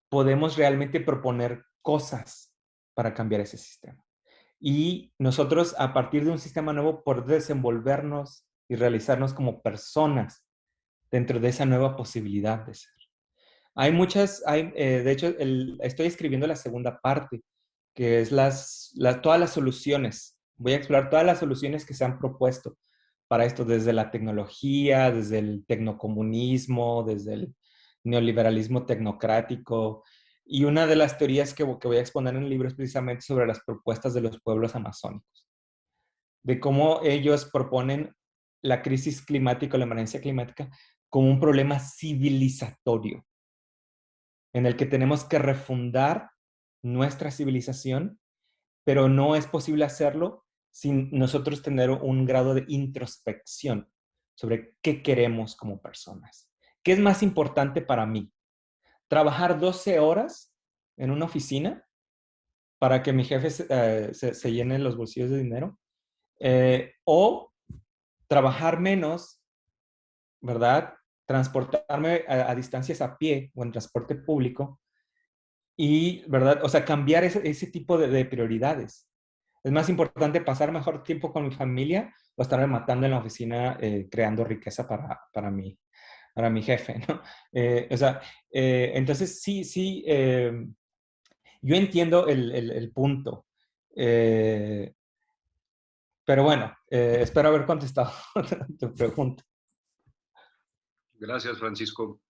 podemos realmente proponer cosas para cambiar ese sistema. y nosotros a partir de un sistema nuevo poder desenvolvernos y realizarnos como personas dentro de esa nueva posibilidad de ser. Hay muchas, de hecho, estoy escribiendo la segunda parte, que es todas las soluciones. Voy a explorar todas las soluciones que se han propuesto para esto, desde la tecnología, desde el tecnocomunismo, desde el neoliberalismo tecnocrático. Y una de las teorías que voy a exponer en el libro es precisamente sobre las propuestas de los pueblos amazónicos, de cómo ellos proponen la crisis climática o la emergencia climática como un problema civilizatorio en el que tenemos que refundar nuestra civilización, pero no es posible hacerlo sin nosotros tener un grado de introspección sobre qué queremos como personas. ¿Qué es más importante para mí? ¿Trabajar 12 horas en una oficina para que mi jefe se llene los bolsillos de dinero? ¿O trabajar menos, ¿verdad? Transportarme a distancias a pie o en transporte público y, ¿verdad? O sea, cambiar ese tipo de prioridades. Es más importante pasar mejor tiempo con mi familia o estarme matando en la oficina creando riqueza para mi jefe, ¿no? O sea, entonces sí, yo entiendo el punto. Pero bueno, espero haber contestado tu pregunta. Gracias, Francisco.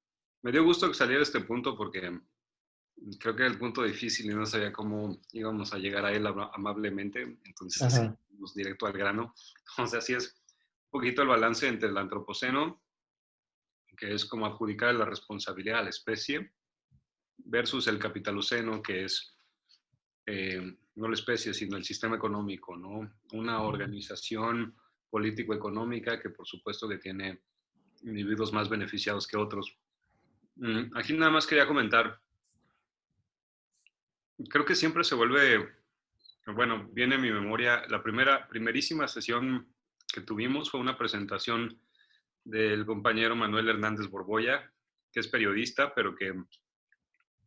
Me dio gusto que saliera este punto porque creo que era el punto difícil y no sabía cómo íbamos a llegar a él amablemente. Entonces, así, vamos directo al grano. O sea, así es un poquito el balance entre el antropoceno, que es como adjudicar la responsabilidad a la especie, versus el capitaloceno, que es no la especie, sino el sistema económico, ¿no? Una organización político-económica que por supuesto que tiene individuos más beneficiados que otros. Aquí nada más quería comentar, creo que siempre se vuelve, bueno, viene a mi memoria, la primerísima sesión que tuvimos fue una presentación del compañero Manuel Hernández Borboya, que es periodista, pero que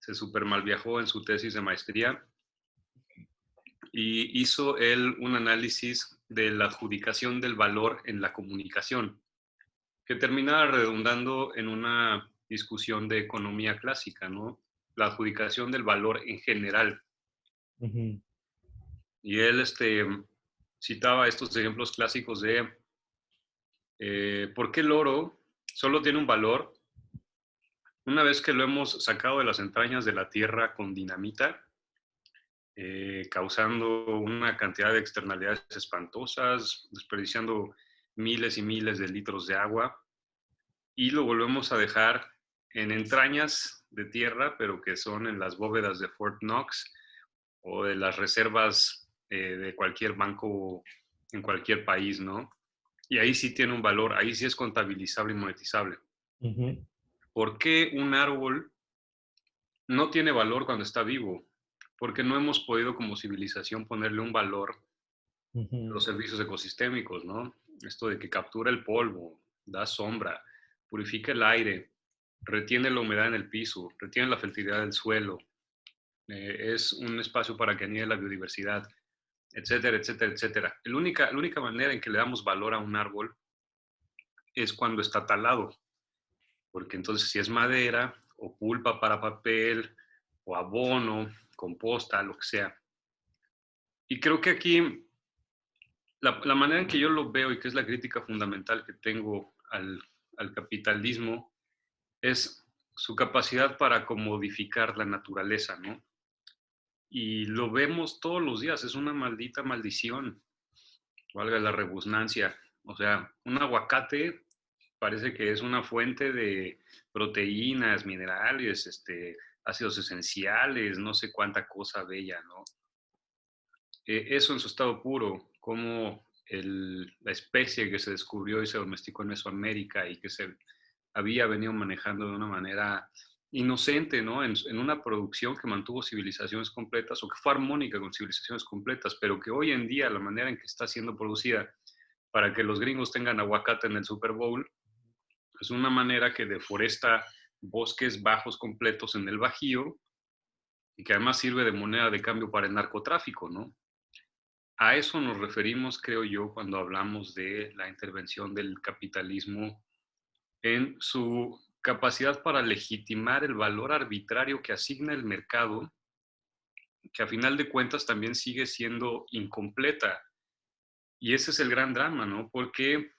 se súper mal viajó en su tesis de maestría y hizo él un análisis de la adjudicación del valor en la comunicación, que termina redundando en una discusión de economía clásica, ¿no? La adjudicación del valor en general. Uh-huh. Y él citaba estos ejemplos clásicos de por qué el oro solo tiene un valor una vez que lo hemos sacado de las entrañas de la tierra con dinamita, causando una cantidad de externalidades espantosas, desperdiciando miles y miles de litros de agua, y lo volvemos a dejar en entrañas de tierra, pero que son en las bóvedas de Fort Knox o de las reservas de cualquier banco en cualquier país, ¿no? Y ahí sí tiene un valor, ahí sí es contabilizable y monetizable. Uh-huh. ¿Por qué un árbol no tiene valor cuando está vivo? Porque no hemos podido como civilización ponerle un valor a los servicios ecosistémicos, ¿no? Esto de que captura el polvo, da sombra, purifica el aire, retiene la humedad en el piso, retiene la fertilidad del suelo, es un espacio para que anide la biodiversidad, etcétera, etcétera, etcétera. La única manera en que le damos valor a un árbol es cuando está talado, porque entonces si es madera o pulpa para papel o abono, composta, lo que sea. Y creo que aquí la manera en que yo lo veo y que es la crítica fundamental que tengo al capitalismo es su capacidad para comodificar la naturaleza, ¿no? Y lo vemos todos los días, es una maldita maldición, valga la redundancia. O sea, un aguacate parece que es una fuente de proteínas, minerales, ácidos esenciales, no sé cuánta cosa bella, ¿no? Eso en su estado puro, como la especie que se descubrió y se domesticó en Mesoamérica y que se había venido manejando de una manera inocente, ¿no? En una producción que mantuvo civilizaciones completas o que fue armónica con civilizaciones completas, pero que hoy en día la manera en que está siendo producida para que los gringos tengan aguacate en el Super Bowl es una manera que deforesta bosques bajos completos en el Bajío y que además sirve de moneda de cambio para el narcotráfico, ¿no? a eso nos referimos, creo yo, cuando hablamos de la intervención del capitalismo en su capacidad para legitimar el valor arbitrario que asigna el mercado, que a final de cuentas también sigue siendo incompleta. Y ese es el gran drama, ¿no? Porque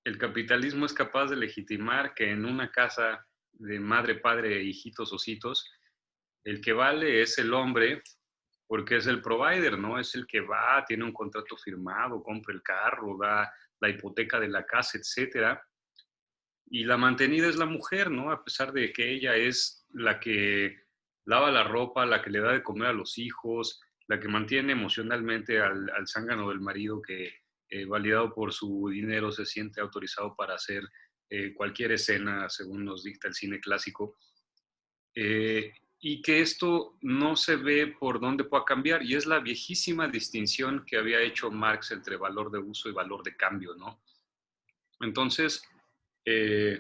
el capitalismo es capaz de legitimar que en una casa de madre, padre, hijitos, ositos, el que vale es el hombre porque es el provider, ¿no? Es el que va, tiene un contrato firmado, compra el carro, da la hipoteca de la casa, etcétera. Y la mantenida es la mujer, ¿no? A pesar de que ella es la que lava la ropa, la que le da de comer a los hijos, la que mantiene emocionalmente al zángano del marido que, validado por su dinero, se siente autorizado para hacer cualquier escena según nos dicta el cine clásico. Y que esto no se ve por dónde pueda cambiar, y es la viejísima distinción que había hecho Marx entre valor de uso y valor de cambio, ¿no? Entonces, eh,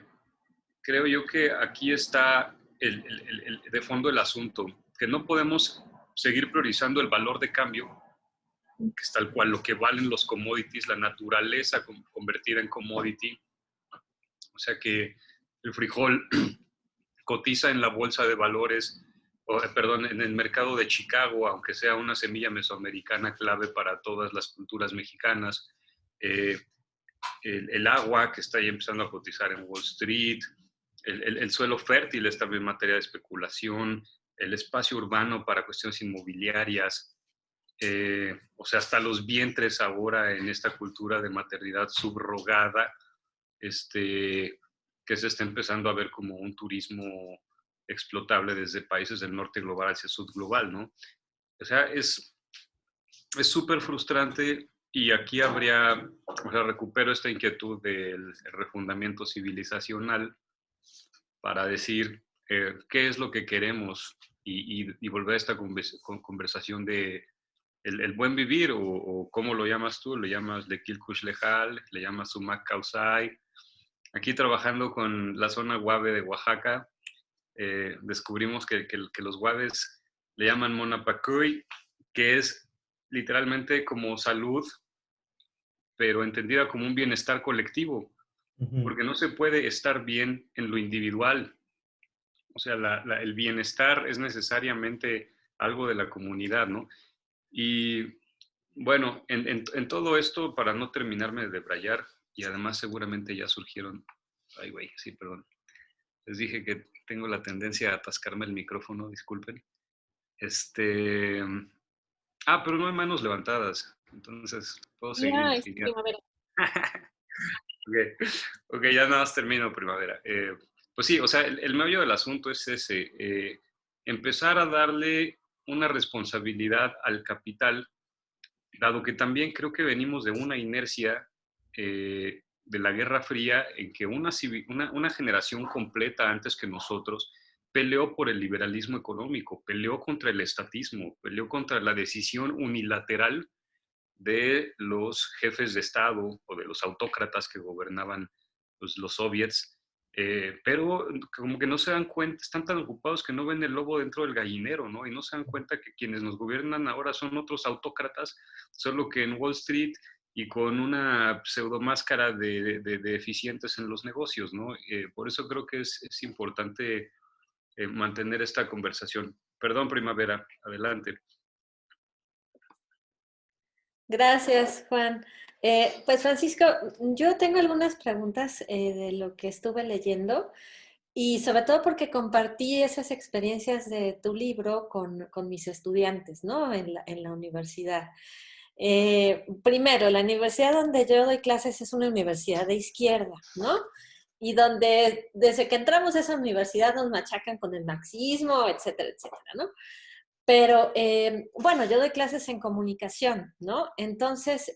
creo yo que aquí está de fondo el asunto, que no podemos seguir priorizando el valor de cambio, que es tal cual lo que valen los commodities, la naturaleza convertida en commodity, o sea que el frijol cotiza en la bolsa de valores, perdón, en el mercado de Chicago, aunque sea una semilla mesoamericana clave para todas las culturas mexicanas, eh, el agua que está ahí empezando a cotizar en Wall Street, el suelo fértil es también materia de especulación, el espacio urbano para cuestiones inmobiliarias, o sea, hasta los vientres ahora en esta cultura de maternidad subrogada, que se está empezando a ver como un turismo explotable desde países del norte global hacia el sur global, ¿no? O sea, es súper frustrante y aquí habría, o sea, recupero esta inquietud del refundamiento civilizacional para decir qué es lo que queremos y volver a esta conversación de el buen vivir o cómo lo llamas tú, lo llamas Lekil Kush Lejal, le llamas Sumac Kausai. Aquí trabajando con la zona Guave de Oaxaca, descubrimos que los guaves le llaman Monapacuy, que es literalmente como salud, pero entendida como un bienestar colectivo, porque no se puede estar bien en lo individual. O sea, el bienestar es necesariamente algo de la comunidad, ¿no? Y bueno, en todo esto, para no terminarme de debrayar, y además seguramente ya surgieron, ay güey, sí, perdón, les dije que tengo la tendencia a atascarme el micrófono, disculpen. Pero no hay manos levantadas, entonces puedo seguir. Ya, es primavera. Ok, ya nada más termino primavera. Pues sí, o sea, el meollo del asunto es ese, empezar a darle una responsabilidad al capital, dado que también creo que venimos de una inercia de la Guerra Fría en que una generación completa antes que nosotros peleó por el liberalismo económico, peleó contra el estatismo, peleó contra la decisión unilateral de los jefes de Estado o de los autócratas que gobernaban pues, los soviets, pero como que no se dan cuenta, están tan ocupados que no ven el lobo dentro del gallinero, ¿no? Y no se dan cuenta que quienes nos gobiernan ahora son otros autócratas, solo que en Wall Street y con una pseudomáscara de eficientes en los negocios, ¿no? Por eso creo que es importante mantener esta conversación. Perdón, Primavera, adelante. Gracias, Juan. Pues Francisco, yo tengo algunas preguntas de lo que estuve leyendo y sobre todo porque compartí esas experiencias de tu libro con mis estudiantes, ¿no? En la universidad. Primero, la universidad donde yo doy clases es una universidad de izquierda, ¿no? Y donde desde que entramos a esa universidad nos machacan con el marxismo, etcétera, etcétera, ¿no? Pero bueno, yo doy clases en comunicación, ¿no? Entonces,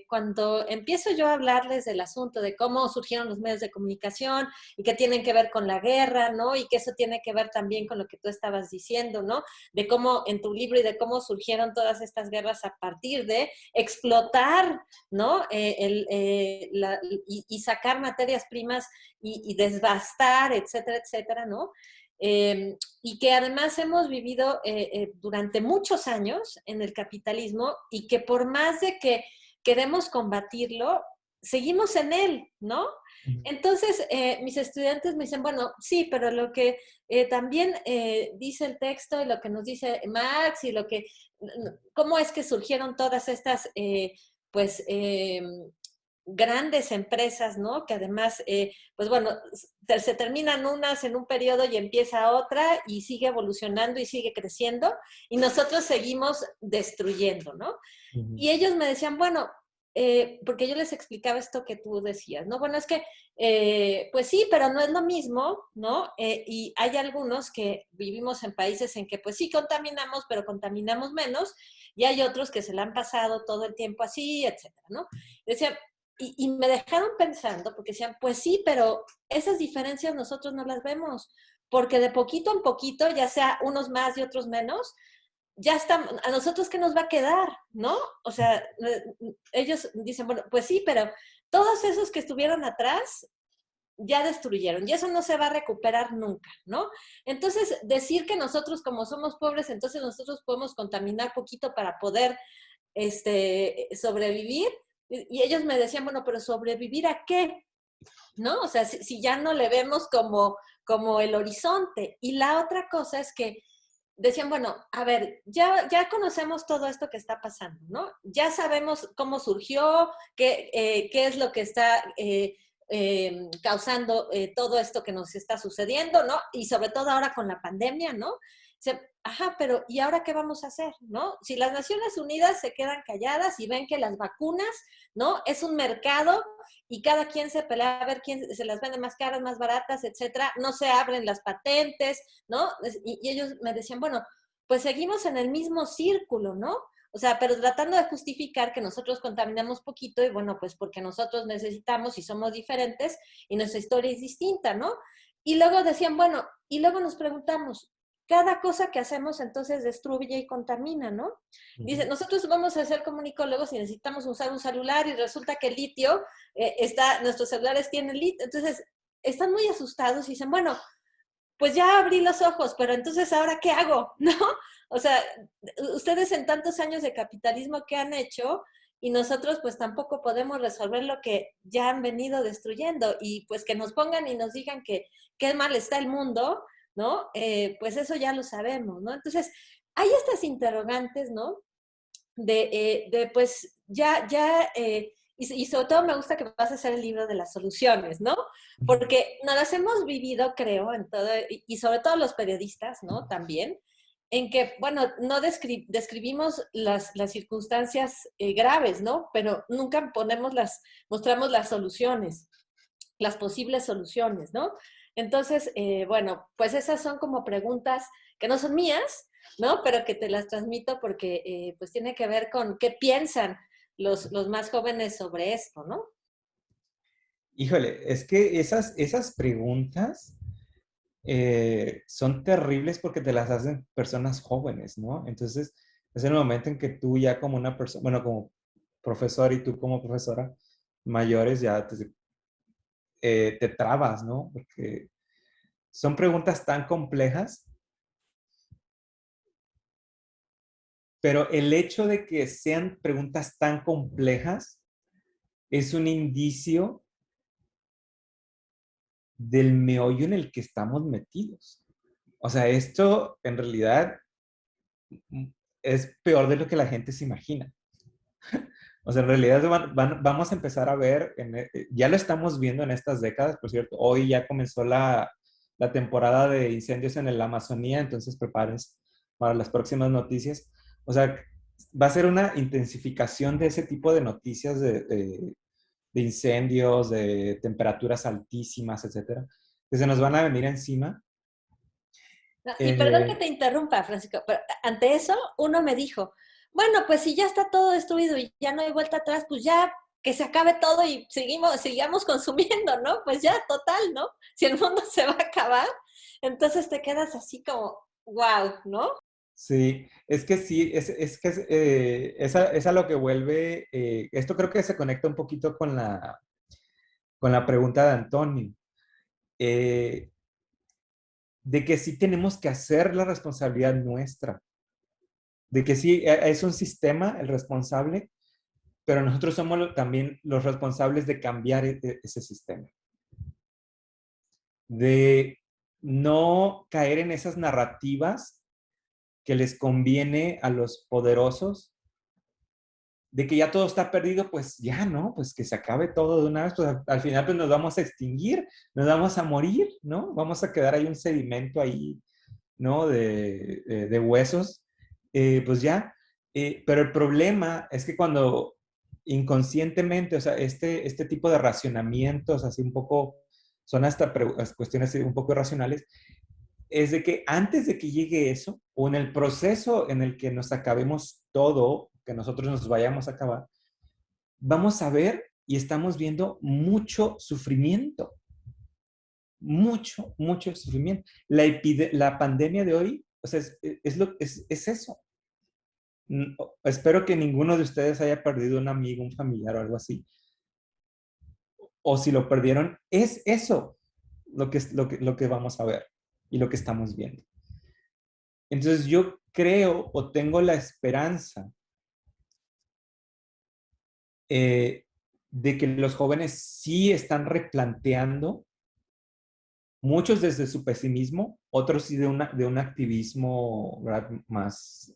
cuando empiezo yo a hablarles del asunto de cómo surgieron los medios de comunicación y que tienen que ver con la guerra, ¿no? Y que eso tiene que ver también con lo que tú estabas diciendo, ¿no? De cómo en tu libro y de cómo surgieron todas estas guerras a partir de explotar, ¿no? Y sacar materias primas y desbastar, etcétera, etcétera, ¿no? y que además hemos vivido durante muchos años en el capitalismo y que por más de que queremos combatirlo, seguimos en él, ¿no? Entonces, mis estudiantes me dicen, bueno, sí, pero lo que también dice el texto y lo que nos dice Marx y lo que, cómo es que surgieron todas estas, pues, grandes empresas, ¿no? Que además, pues bueno, se terminan unas en un periodo y empieza otra y sigue evolucionando y sigue creciendo y nosotros seguimos destruyendo, ¿no? Y ellos me decían, bueno, porque yo les explicaba esto que tú decías, ¿no? Bueno, es que, pues sí, pero no es lo mismo, ¿no? Y hay algunos que vivimos en países en que, pues sí, contaminamos, pero contaminamos menos, y hay otros que se la han pasado todo el tiempo así, etcétera, ¿no? Decía, y me dejaron pensando, porque decían, pues sí, pero esas diferencias nosotros no las vemos, porque de poquito en poquito, ya sea unos más y otros menos, ya está, a nosotros qué nos va a quedar, ¿no? O sea, ellos dicen, bueno, pues sí, pero todos esos que estuvieron atrás ya destruyeron y eso no se va a recuperar nunca, ¿no? Entonces, decir que nosotros como somos pobres, entonces nosotros podemos contaminar poquito para poder sobrevivir. Y ellos me decían, bueno, pero ¿sobrevivir a qué? ¿No? O sea, si ya no le vemos como el horizonte. Y la otra cosa es que decían, bueno, a ver, ya conocemos todo esto que está pasando, ¿no? Ya sabemos cómo surgió, qué es lo que está causando todo esto que nos está sucediendo, ¿no? Y sobre todo ahora con la pandemia, ¿no? Ajá, pero ¿y ahora qué vamos a hacer, no? Si las Naciones Unidas se quedan calladas y ven que las vacunas, ¿no? Es un mercado y cada quien se pelea a ver quién se las vende más caras, más baratas, etcétera, no se abren las patentes, ¿no? Y ellos me decían, bueno, pues seguimos en el mismo círculo, ¿no? O sea, pero tratando de justificar que nosotros contaminamos poquito y bueno, pues porque nosotros necesitamos y somos diferentes y nuestra historia es distinta, ¿no? Y luego decían, bueno, y luego nos preguntamos, cada cosa que hacemos entonces destruye y contamina, ¿no? Dice, nosotros vamos a ser comunicólogos y necesitamos usar un celular y resulta que el litio nuestros celulares tienen litio, entonces están muy asustados y dicen, bueno, pues ya abrí los ojos, pero entonces ahora ¿qué hago? ¿No? O sea, ustedes en tantos años de capitalismo, ¿qué han hecho? Y nosotros pues tampoco podemos resolver lo que ya han venido destruyendo y pues que nos pongan y nos digan que qué mal está el mundo, ¿no? Pues eso ya lo sabemos, ¿no? Entonces, hay estas interrogantes, ¿no? Pues y sobre todo me gusta que vas a hacer el libro de las soluciones, ¿no? Porque nos las hemos vivido, creo, en todo, y sobre todo los periodistas, ¿no? También, en que, bueno, no describimos las circunstancias graves, ¿no? Pero nunca mostramos las soluciones, las posibles soluciones, ¿no? Entonces, bueno, pues esas son como preguntas que no son mías, ¿no? Pero que te las transmito porque pues tiene que ver con qué piensan los más jóvenes sobre esto, ¿no? Híjole, es que esas preguntas son terribles porque te las hacen personas jóvenes, ¿no? Entonces, es el momento en que tú ya como una persona, bueno, como profesor y tú como profesora mayores ya te trabas, ¿no? Porque son preguntas tan complejas, pero el hecho de que sean preguntas tan complejas es un indicio del meollo en el que estamos metidos. O sea, esto en realidad es peor de lo que la gente se imagina. O sea, en realidad vamos a empezar a ver, ya lo estamos viendo en estas décadas, por cierto, hoy ya comenzó la temporada de incendios en la Amazonía, entonces prepárense para las próximas noticias. O sea, va a ser una intensificación de ese tipo de noticias de incendios, de temperaturas altísimas, etcétera, que se nos van a venir encima. Y perdón que te interrumpa, Francisco, pero ante eso uno me dijo, bueno, pues si ya está todo destruido y ya no hay vuelta atrás, pues ya que se acabe todo y sigamos consumiendo, ¿no? Pues ya, total, ¿no? Si el mundo se va a acabar, entonces te quedas así como, wow, ¿no? Sí, es que sí, es que es a lo que vuelve, esto creo que se conecta un poquito con la pregunta de Antonio. de que sí tenemos que hacer la responsabilidad nuestra, de que sí es un sistema el responsable, pero nosotros somos también los responsables de cambiar ese sistema, de no caer en esas narrativas que les conviene a los poderosos, de que ya todo está perdido, pues ya, ¿no? Pues que se acabe todo de una vez, pues al final pues nos vamos a extinguir, nos vamos a morir, ¿no? Vamos a quedar ahí un sedimento ahí, ¿no? De huesos, pues ya. Pero el problema es que cuando inconscientemente, o sea, este tipo de racionamientos así un poco, son hasta cuestiones un poco irracionales, es de que antes de que llegue eso, o en el proceso en el que nos acabemos todo, que nosotros nos vayamos a acabar, vamos a ver y estamos viendo mucho sufrimiento, mucho sufrimiento. La pandemia de hoy, o sea, es eso. Espero que ninguno de ustedes haya perdido un amigo, un familiar o algo así. O si lo perdieron, es eso lo que vamos a ver y lo que estamos viendo. Entonces yo creo o tengo la esperanza de que los jóvenes sí están replanteando, muchos desde su pesimismo, otros sí de un activismo, ¿verdad?, más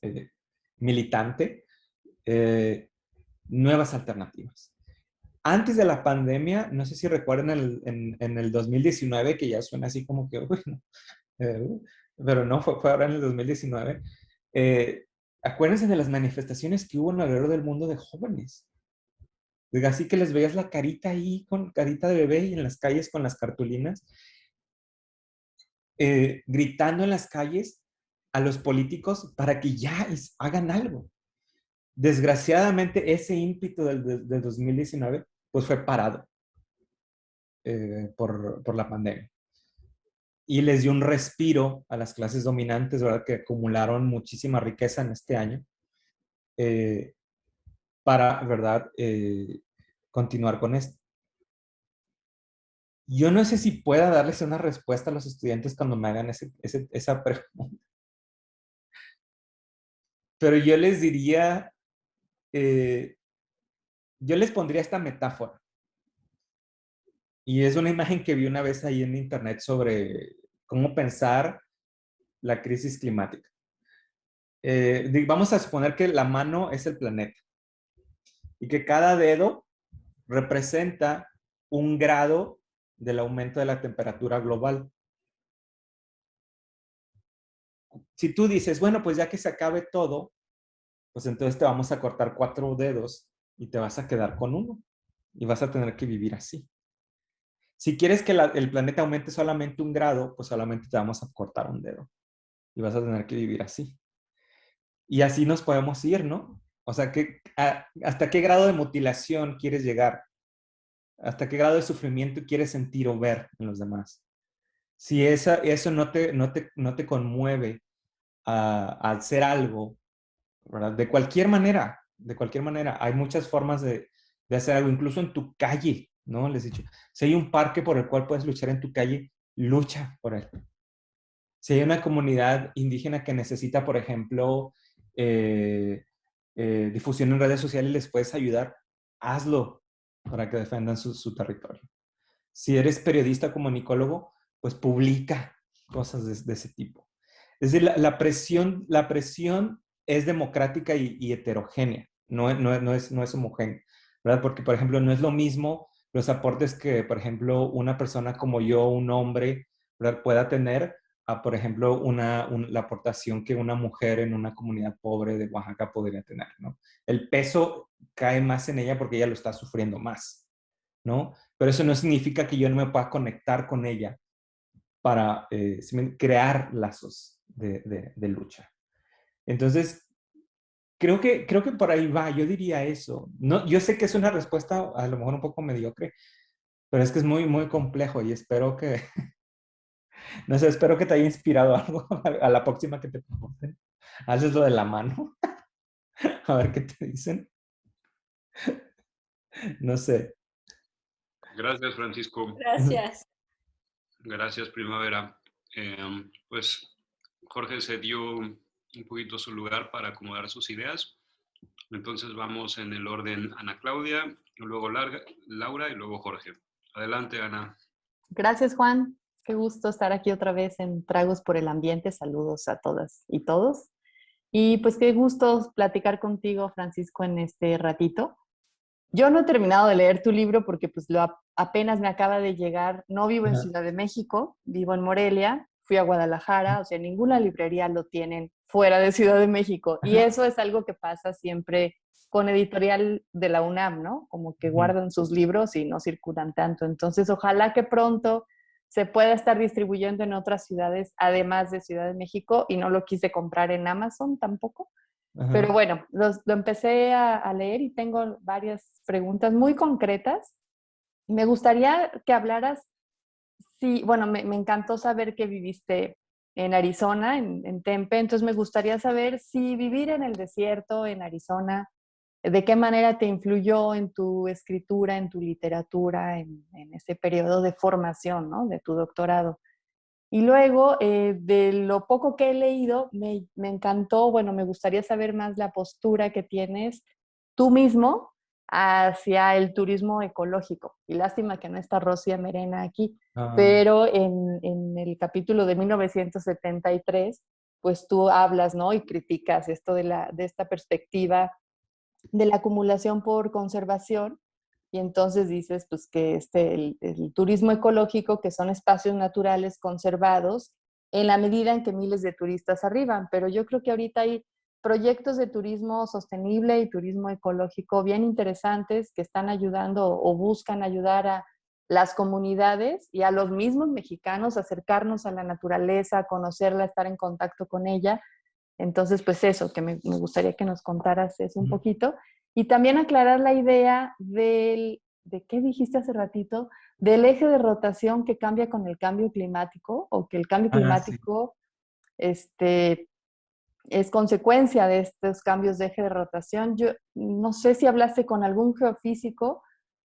militante, nuevas alternativas. Antes de la pandemia, no sé si recuerdan en el 2019, que ya suena así como que, bueno, pero no, fue ahora en el 2019. Acuérdense de las manifestaciones que hubo alrededor del mundo de jóvenes. Así que les veías la carita ahí, con carita de bebé y en las calles con las cartulinas, gritando en las calles a los políticos para que ya hagan algo. Desgraciadamente, ese ímpetu del 2019 pues fue parado por la pandemia. Y les dio un respiro a las clases dominantes, ¿verdad?, que acumularon muchísima riqueza en este año, para, ¿verdad?, continuar con esto. Yo no sé si pueda darles una respuesta a los estudiantes cuando me hagan esa pregunta, pero yo les diría, yo les pondría esta metáfora. Y es una imagen que vi una vez ahí en internet sobre cómo pensar la crisis climática. Vamos a suponer que la mano es el planeta y que cada dedo representa un grado del aumento de la temperatura global. Si tú dices, bueno, pues ya que se acabe todo, pues entonces te vamos a cortar 4 dedos y te vas a quedar con uno y vas a tener que vivir así. Si quieres que el planeta aumente solamente 1 grado, pues solamente te vamos a cortar 1 dedo y vas a tener que vivir así. Y así nos podemos ir, ¿no? O sea, ¿hasta qué grado de mutilación quieres llegar? ¿Hasta qué grado de sufrimiento quieres sentir o ver en los demás? Si eso no te conmueve a hacer algo, ¿verdad? De cualquier manera, hay muchas formas de hacer algo, incluso en tu calle, ¿no? Les he dicho, si hay un parque por el cual puedes luchar en tu calle, lucha por él. Si hay una comunidad indígena que necesita, por ejemplo, difusión en redes sociales, les puedes ayudar, hazlo para que defendan su territorio. Si eres periodista comunicólogo, pues publica cosas de ese tipo. Es decir, la presión es democrática y heterogénea, no es homogénea, ¿verdad? Porque, por ejemplo, no es lo mismo los aportes que, por ejemplo, una persona como yo, un hombre, ¿verdad?, pueda tener a, por ejemplo, la aportación que una mujer en una comunidad pobre de Oaxaca podría tener, ¿no? El peso cae más en ella porque ella lo está sufriendo más, ¿no? Pero eso no significa que yo no me pueda conectar con ella para crear lazos de lucha. Entonces, creo que por ahí va, yo diría eso. No, yo sé que es una respuesta a lo mejor un poco mediocre, pero es que es muy, muy complejo y espero que, no sé, espero que te haya inspirado algo a la próxima que te pregunten. Haces lo de la mano, a ver qué te dicen. No sé. Gracias, Francisco. Gracias. Gracias, Primavera. Pues Jorge se dio un poquito su lugar para acomodar sus ideas. Entonces vamos en el orden Ana Claudia, luego Laura y luego Jorge. Adelante, Ana. Gracias, Juan. Qué gusto estar aquí otra vez en Tragos por el Ambiente. Saludos a todas y todos. Y pues qué gusto platicar contigo, Francisco, en este ratito. Yo no he terminado de leer tu libro porque pues apenas me acaba de llegar. No vivo en Ciudad de México, vivo en Morelia. Fui a Guadalajara, o sea, ninguna librería lo tienen fuera de Ciudad de México. Y eso es algo que pasa siempre con editorial de la UNAM, ¿no? Como que guardan sus libros y no circulan tanto. Entonces, ojalá que pronto se pueda estar distribuyendo en otras ciudades, además de Ciudad de México, y no lo quise comprar en Amazon tampoco. Pero bueno, lo empecé a leer y tengo varias preguntas muy concretas. Me gustaría que hablaras, sí, bueno, me encantó saber que viviste en Arizona, en Tempe, entonces me gustaría saber si vivir en el desierto, en Arizona, de qué manera te influyó en tu escritura, en tu literatura, en ese periodo de formación, ¿no? De tu doctorado. Y luego, de lo poco que he leído, me encantó, bueno, me gustaría saber más la postura que tienes tú mismo hacia el turismo ecológico. Y lástima que no está Rocía Merena aquí, pero en el capítulo de 1973, pues tú hablas, ¿no? Y criticas esto de esta perspectiva de la acumulación por conservación. Y entonces dices pues que el turismo ecológico, que son espacios naturales conservados, en la medida en que miles de turistas arriban. Pero yo creo que ahorita hay proyectos de turismo sostenible y turismo ecológico bien interesantes que están ayudando o buscan ayudar a las comunidades y a los mismos mexicanos a acercarnos a la naturaleza, a conocerla, a estar en contacto con ella. Entonces, pues eso, que me gustaría que nos contaras eso un poquito. Y también aclarar la idea ¿de qué dijiste hace ratito? Del eje de rotación que cambia con el cambio climático, o que el cambio climático es consecuencia de estos cambios de eje de rotación. Yo no sé si hablaste con algún geofísico,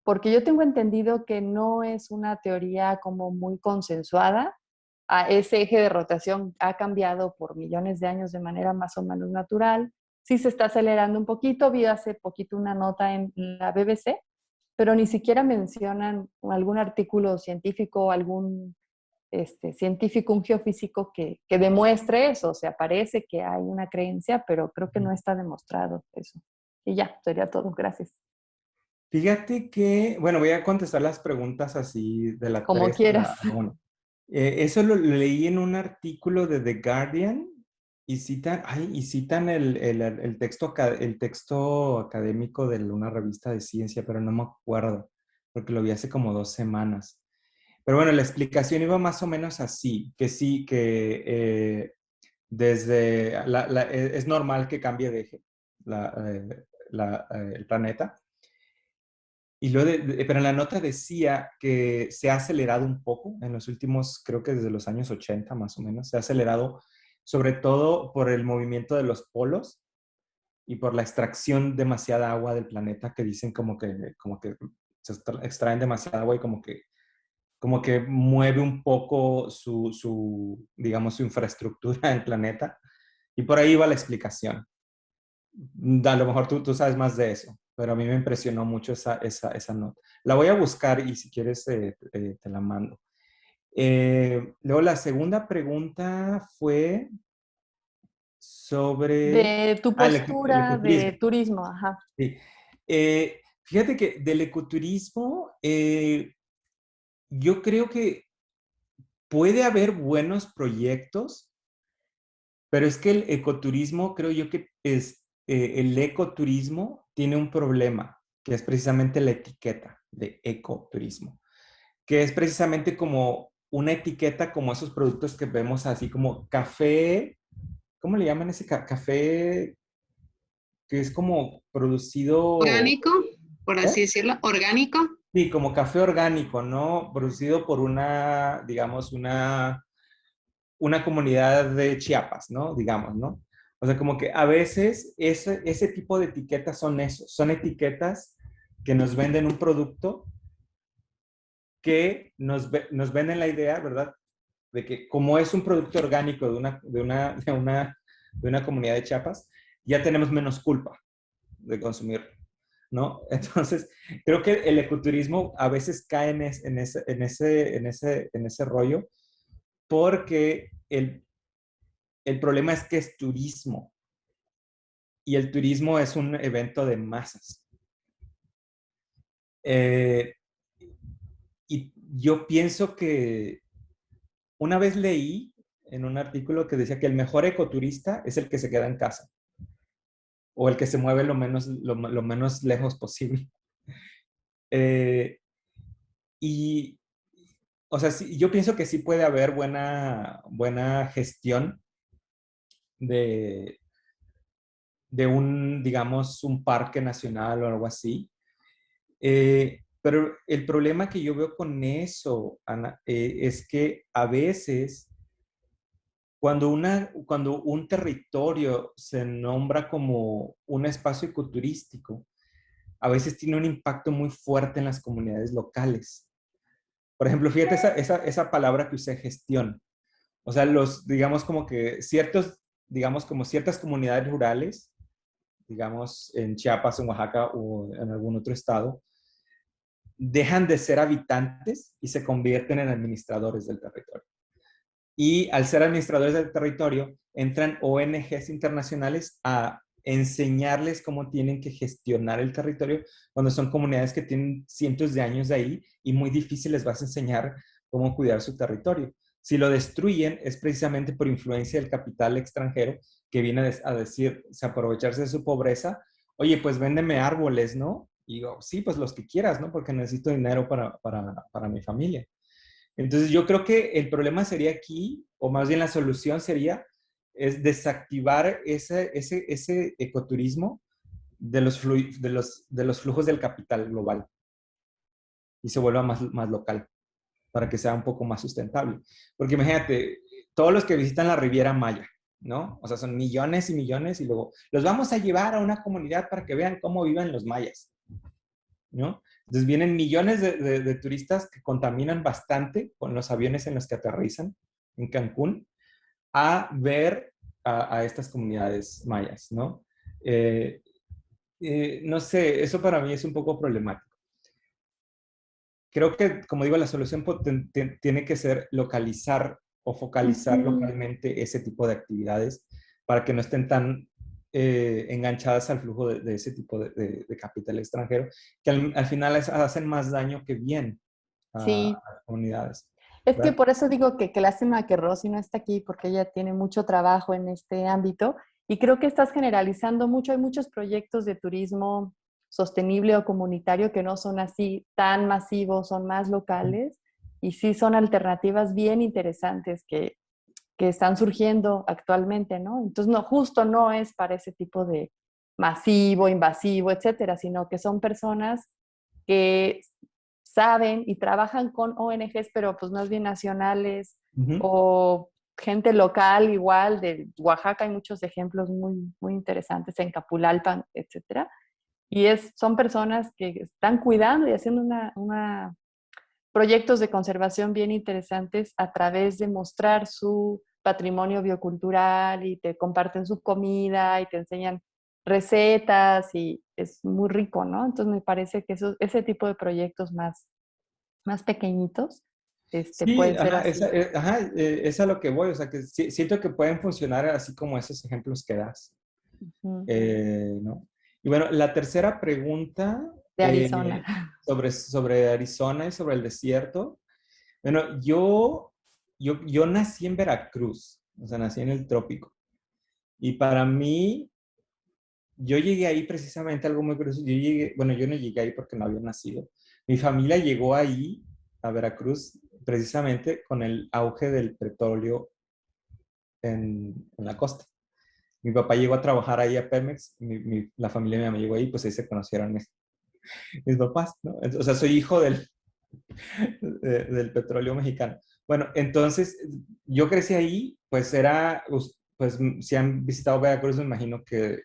porque yo tengo entendido que no es una teoría como muy consensuada. Ese eje de rotación ha cambiado por millones de años de manera más o menos natural. Sí se está acelerando un poquito. Vi hace poquito una nota en la BBC, pero ni siquiera mencionan algún artículo científico o algún científico, un geofísico que demuestre eso. O sea, parece que hay una creencia, pero creo que no está demostrado eso. Y ya, sería todo. Gracias. Fíjate que, bueno, voy a contestar las preguntas así de la Como 3 quieras. a 1. Eso lo leí en un artículo de The Guardian y citan el texto académico de una revista de ciencia, pero no me acuerdo, porque lo vi hace como 2 semanas. Pero bueno, la explicación iba más o menos así, que sí, que es normal que cambie de eje el planeta. Y pero en la nota decía que se ha acelerado un poco en los últimos, creo que desde los años 80 más o menos, se ha acelerado sobre todo por el movimiento de los polos y por la extracción demasiada agua del planeta, que dicen como que se extraen demasiada agua y como que mueve un poco digamos, su infraestructura del planeta. Y por ahí va la explicación. A lo mejor tú sabes más de eso, pero a mí me impresionó mucho esa nota. La voy a buscar y si quieres te la mando. Luego la segunda pregunta fue sobre... De tu el postura de turismo, ajá. Sí. Fíjate que del ecoturismo, yo creo que puede haber buenos proyectos, pero es que el ecoturismo, creo yo que el ecoturismo tiene un problema, que es precisamente la etiqueta de ecoturismo, que es precisamente como una etiqueta como esos productos que vemos así como café, ¿cómo le llaman ese café? Que es como producido... Orgánico, por así decirlo, orgánico. Sí, como café orgánico, ¿no? Producido por digamos, una comunidad de Chiapas, ¿no? Digamos, ¿no? O sea, como que a veces ese tipo de etiquetas son son etiquetas que nos venden un producto, que nos venden la idea, ¿verdad? de que como es un producto orgánico de una comunidad de Chiapas, ya tenemos menos culpa de consumirlo, ¿no? Entonces, creo que el ecoturismo a veces cae en ese rollo, porque el problema es que es turismo, y el turismo es un evento de masas. Y yo pienso que una vez leí en un artículo que decía que el mejor ecoturista es el que se queda en casa o el que se mueve lo menos lejos posible. Eh, y, o sea, sí, yo pienso que sí puede haber buena gestión de, digamos, un parque nacional o algo así. Pero el problema que yo veo con eso, Ana, es que a veces cuando un territorio se nombra como un espacio ecoturístico, a veces tiene un impacto muy fuerte en las comunidades locales. Por ejemplo, fíjate esa palabra que usé, gestión. O sea, digamos como que digamos como ciertas comunidades rurales, digamos en Chiapas, en Oaxaca o en algún otro estado, dejan de ser habitantes y se convierten en administradores del territorio. Y al ser administradores del territorio, entran ONGs internacionales a enseñarles cómo tienen que gestionar el territorio cuando son comunidades que tienen cientos de años de ahí y muy difícil les vas a enseñar cómo cuidar su territorio. Si lo destruyen es precisamente por influencia del capital extranjero que viene a decir, aprovecharse de su pobreza. Oye, pues véndeme árboles, ¿no? Y digo, sí, pues los que quieras, ¿no? Porque necesito dinero para mi familia. Entonces yo creo que el problema sería aquí, o más bien la solución sería, es desactivar ese ecoturismo de los flujos del capital global y se vuelva más local para que sea un poco más sustentable. Porque imagínate, todos los que visitan la Riviera Maya, ¿no? O sea, son millones y millones y luego los vamos a llevar a una comunidad para que vean cómo viven los mayas, ¿no? Entonces vienen millones de turistas que contaminan bastante con los aviones en los que aterrizan en Cancún a ver a estas comunidades mayas, ¿no? No sé, eso para mí es un poco problemático. Creo que, como digo, la solución tiene que ser localizar o focalizar localmente ese tipo de actividades para que no estén tan enganchadas al flujo de ese tipo de capital extranjero, que al final hacen más daño que bien Sí, a las comunidades. es que ¿Verdad? por eso digo que lástima que Rosy no está aquí porque ella tiene mucho trabajo en este ámbito y creo que estás generalizando mucho. Hay muchos proyectos de turismo sostenible o comunitario que no son así tan masivos, son más locales y sí son alternativas bien interesantes que están surgiendo actualmente, ¿no? Entonces, no, justo no es para ese tipo de masivo, invasivo, etcétera, sino que son personas que saben y trabajan con ONGs, pero pues más bien nacionales o gente local igual, de Oaxaca hay muchos ejemplos muy, muy interesantes, en Capulalpan, etcétera. Y son personas que están cuidando y haciendo proyectos de conservación bien interesantes a través de mostrar su patrimonio biocultural y te comparten su comida y te enseñan recetas y es muy rico, ¿no? Entonces me parece que ese tipo de proyectos más pequeñitos Sí, pueden ser así. es a lo que voy, o sea, que siento que pueden funcionar así como esos ejemplos que das, Uh-huh. ¿no? Y bueno, la tercera pregunta De Arizona. sobre Arizona y sobre el desierto. Bueno, yo nací en Veracruz, o sea, nací en el trópico. Y para mí, yo llegué ahí precisamente algo muy curioso. Bueno, yo no llegué ahí porque no había nacido. Mi familia llegó ahí, a Veracruz, precisamente con el auge del petróleo en la costa. Mi papá llegó a trabajar ahí a Pemex, la familia de mi mamá llegó ahí, pues ahí se conocieron mis papás, ¿no? O sea, soy hijo del petróleo mexicano. Bueno, entonces yo crecí ahí, pues pues si han visitado Veracruz, me imagino que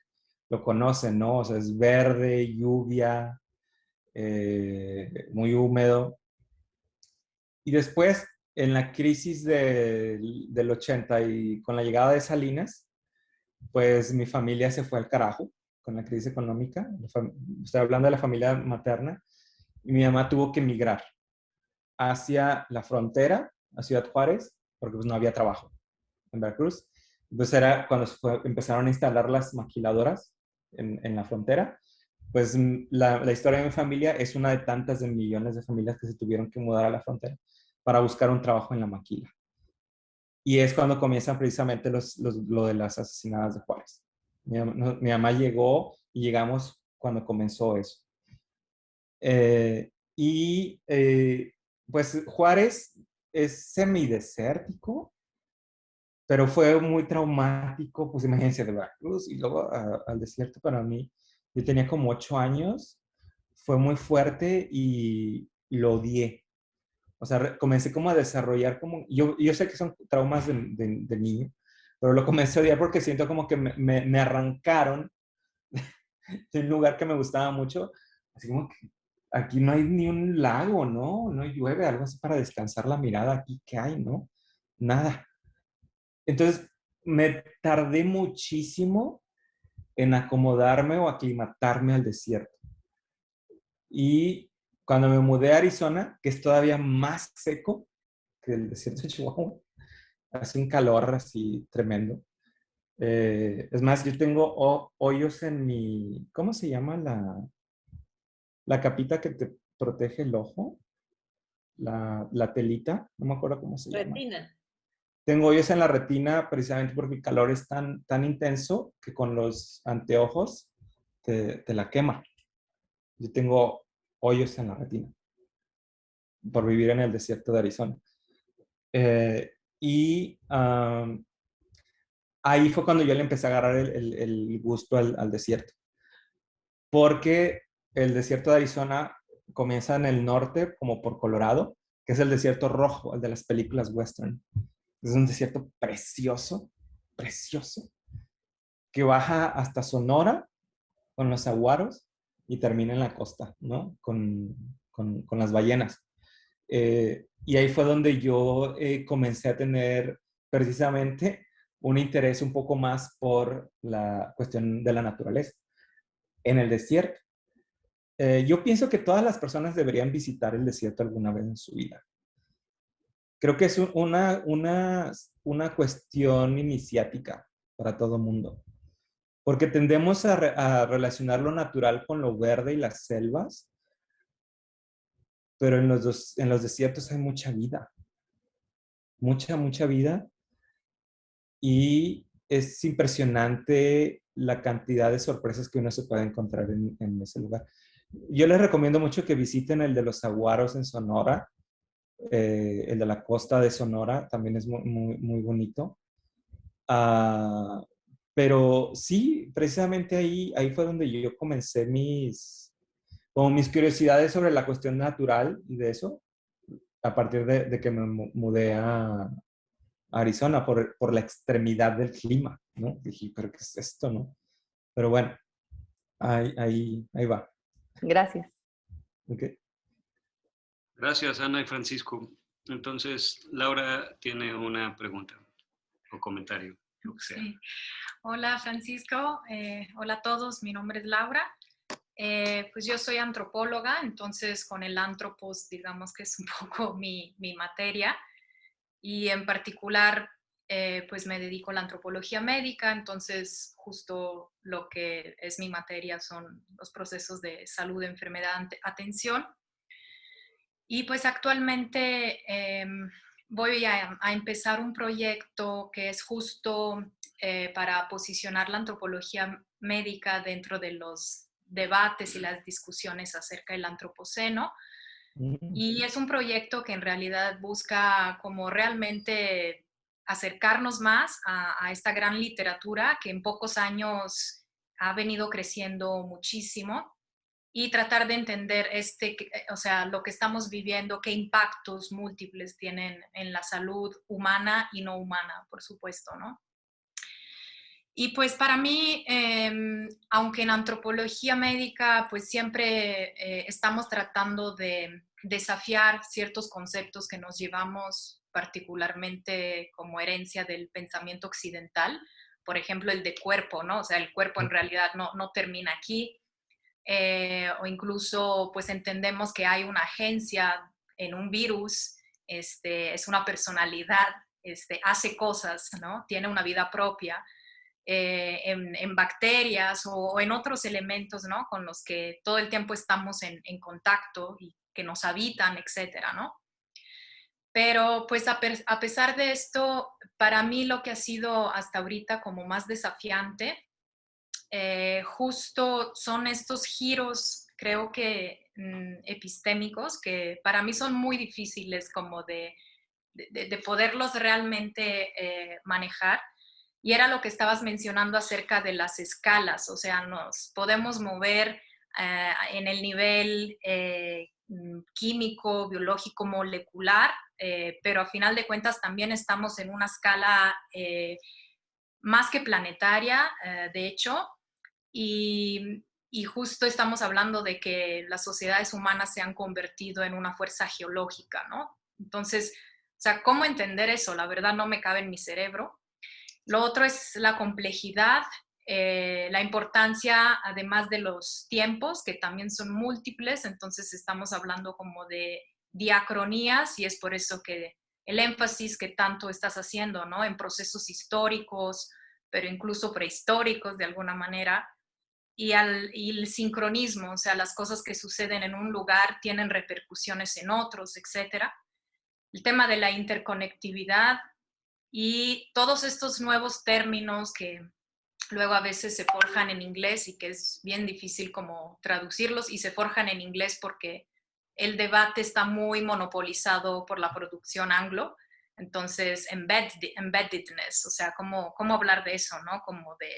lo conocen, ¿no? O sea, es verde, lluvia, muy húmedo. Y después, en la crisis del 80 y con la llegada de Salinas, pues mi familia se fue al carajo con la crisis económica. Estoy hablando de la familia materna. Y mi mamá tuvo que emigrar hacia la frontera, a Ciudad Juárez, porque pues no había trabajo en Veracruz. Entonces era cuando empezaron a instalar las maquiladoras en la frontera. Pues la historia de mi familia es una de tantas de millones de familias que se tuvieron que mudar a la frontera para buscar un trabajo en la maquila. Y es cuando comienzan precisamente lo de las asesinadas de Juárez. Mi mamá llegó y llegamos cuando comenzó eso. Pues Juárez es semidesértico, pero fue muy traumático, pues imagínense, de Veracruz y luego al desierto para mí. Yo tenía como 8 años, fue muy fuerte y lo odié. O sea, comencé como a desarrollar como, yo sé que son traumas de niño, pero lo comencé a odiar porque siento como que me arrancaron de un lugar que me gustaba mucho, así como que aquí no hay ni un lago, ¿no? No llueve, algo así para descansar la mirada aquí, ¿qué hay, no? Nada. Entonces, me tardé muchísimo en acomodarme o aclimatarme al desierto. Y cuando me mudé a Arizona, que es todavía más seco que el desierto de Chihuahua, hace un calor así tremendo. Es más, yo tengo hoyos en mi, ¿cómo se llama la capita que te protege el ojo? La telita, no me acuerdo cómo se llama. Retina. Tengo hoyos en la retina precisamente porque el calor es tan intenso que con los anteojos te la quema. Yo tengo hoyos en la retina por vivir en el desierto de Arizona. Ahí fue cuando yo le empecé a agarrar el gusto al desierto. Porque el desierto de Arizona comienza en el norte, como por Colorado, que es el desierto rojo, el de las películas western. Es un desierto precioso, precioso, que baja hasta Sonora con los saguaros y termina en la costa, ¿no? Con las ballenas. Y ahí fue donde yo comencé a tener precisamente un interés un poco más por la cuestión de la naturaleza en el desierto. Yo pienso que todas las personas deberían visitar el desierto alguna vez en su vida. Creo que es una cuestión iniciática para todo mundo, porque tendemos a relacionar lo natural con lo verde y las selvas, pero en los desiertos hay mucha vida, mucha vida, y es impresionante la cantidad de sorpresas que uno se puede encontrar en ese lugar. Yo les recomiendo mucho que visiten el de los saguaros en Sonora. El de la costa de Sonora también es muy bonito. Pero sí, precisamente ahí fue donde yo comencé mis curiosidades sobre la cuestión natural y de eso, a partir de que me mudé a Arizona por la extremidad del clima, ¿no? Dije, ¿pero qué es esto, no? Pero bueno, ahí va. Gracias. Okay. Gracias, Ana y Francisco. Entonces, Laura tiene una pregunta o comentario, lo que sea. Sí. Hola, Francisco. Hola a todos. Mi nombre es Laura. Pues yo soy antropóloga, entonces con el antropos, digamos que es un poco mi materia. Y en particular, pues me dedico a la antropología médica, entonces justo lo que es mi materia son los procesos de salud, enfermedad, atención. Y pues actualmente voy a empezar un proyecto que es justo para posicionar la antropología médica dentro de los debates y las discusiones acerca del antropoceno. Y es un proyecto que en realidad busca como realmente acercarnos más a esta gran literatura que en pocos años ha venido creciendo muchísimo y tratar de entender o sea, lo que estamos viviendo, qué impactos múltiples tienen en la salud humana y no humana, por supuesto, ¿no? Y pues para mí, aunque en antropología médica, pues siempre estamos tratando de desafiar ciertos conceptos que nos llevamos particularmente como herencia del pensamiento occidental. Por ejemplo, el de cuerpo, ¿no? O sea, el cuerpo en realidad no termina aquí. O incluso, pues entendemos que hay una agencia en un virus, es una personalidad, hace cosas, ¿no? Tiene una vida propia. En bacterias o en otros elementos, ¿no? Con los que todo el tiempo estamos en contacto y que nos habitan, etcétera, ¿no? Pero pues a pesar de esto, para mí lo que ha sido hasta ahorita como más desafiante, justo son estos giros, creo que epistémicos, que para mí son muy difíciles como de poderlos realmente manejar. Y era lo que estabas mencionando acerca de las escalas, o sea, nos podemos mover en el nivel químico, biológico, molecular, pero a final de cuentas también estamos en una escala más que planetaria, de hecho, y justo estamos hablando de que las sociedades humanas se han convertido en una fuerza geológica, ¿no? Entonces, o sea, ¿cómo entender eso? La verdad no me cabe en mi cerebro. Lo otro es la complejidad, la importancia, además de los tiempos, que también son múltiples, entonces estamos hablando como de diacronías y es por eso que el énfasis que tanto estás haciendo, ¿no? En procesos históricos, pero incluso prehistóricos de alguna manera, y el sincronismo, o sea, las cosas que suceden en un lugar tienen repercusiones en otros, etcétera. El tema de la interconectividad y todos estos nuevos términos que luego a veces se forjan en inglés y que es bien difícil como traducirlos, y se forjan en inglés porque el debate está muy monopolizado por la producción anglo. Entonces, embeddedness, o sea, ¿cómo hablar de eso, no? Como de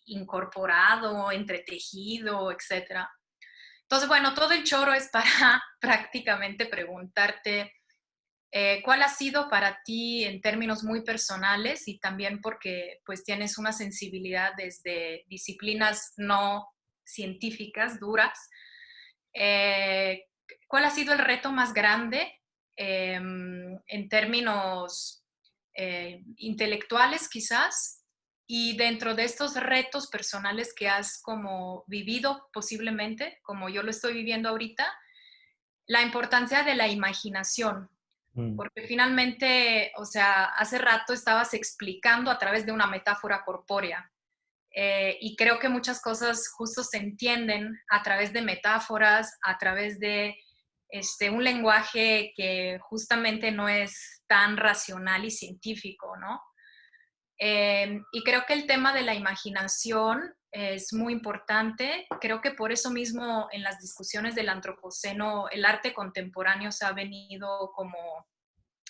incorporado, entretejido, etcétera. Entonces, bueno, todo el choro es para prácticamente preguntarte ¿cuál ha sido para ti en términos muy personales y también porque pues tienes una sensibilidad desde disciplinas no científicas duras? ¿Cuál ha sido el reto más grande en términos intelectuales quizás? Y dentro de estos retos personales que has como vivido posiblemente, como yo lo estoy viviendo ahorita, la importancia de la imaginación. Porque finalmente, o sea, hace rato estabas explicando a través de una metáfora corpórea. Y creo que muchas cosas justo se entienden a través de metáforas, a través de un lenguaje que justamente no es tan racional y científico, ¿no? Y creo que el tema de la imaginación es muy importante. Creo que por eso mismo en las discusiones del antropoceno el arte contemporáneo se ha venido como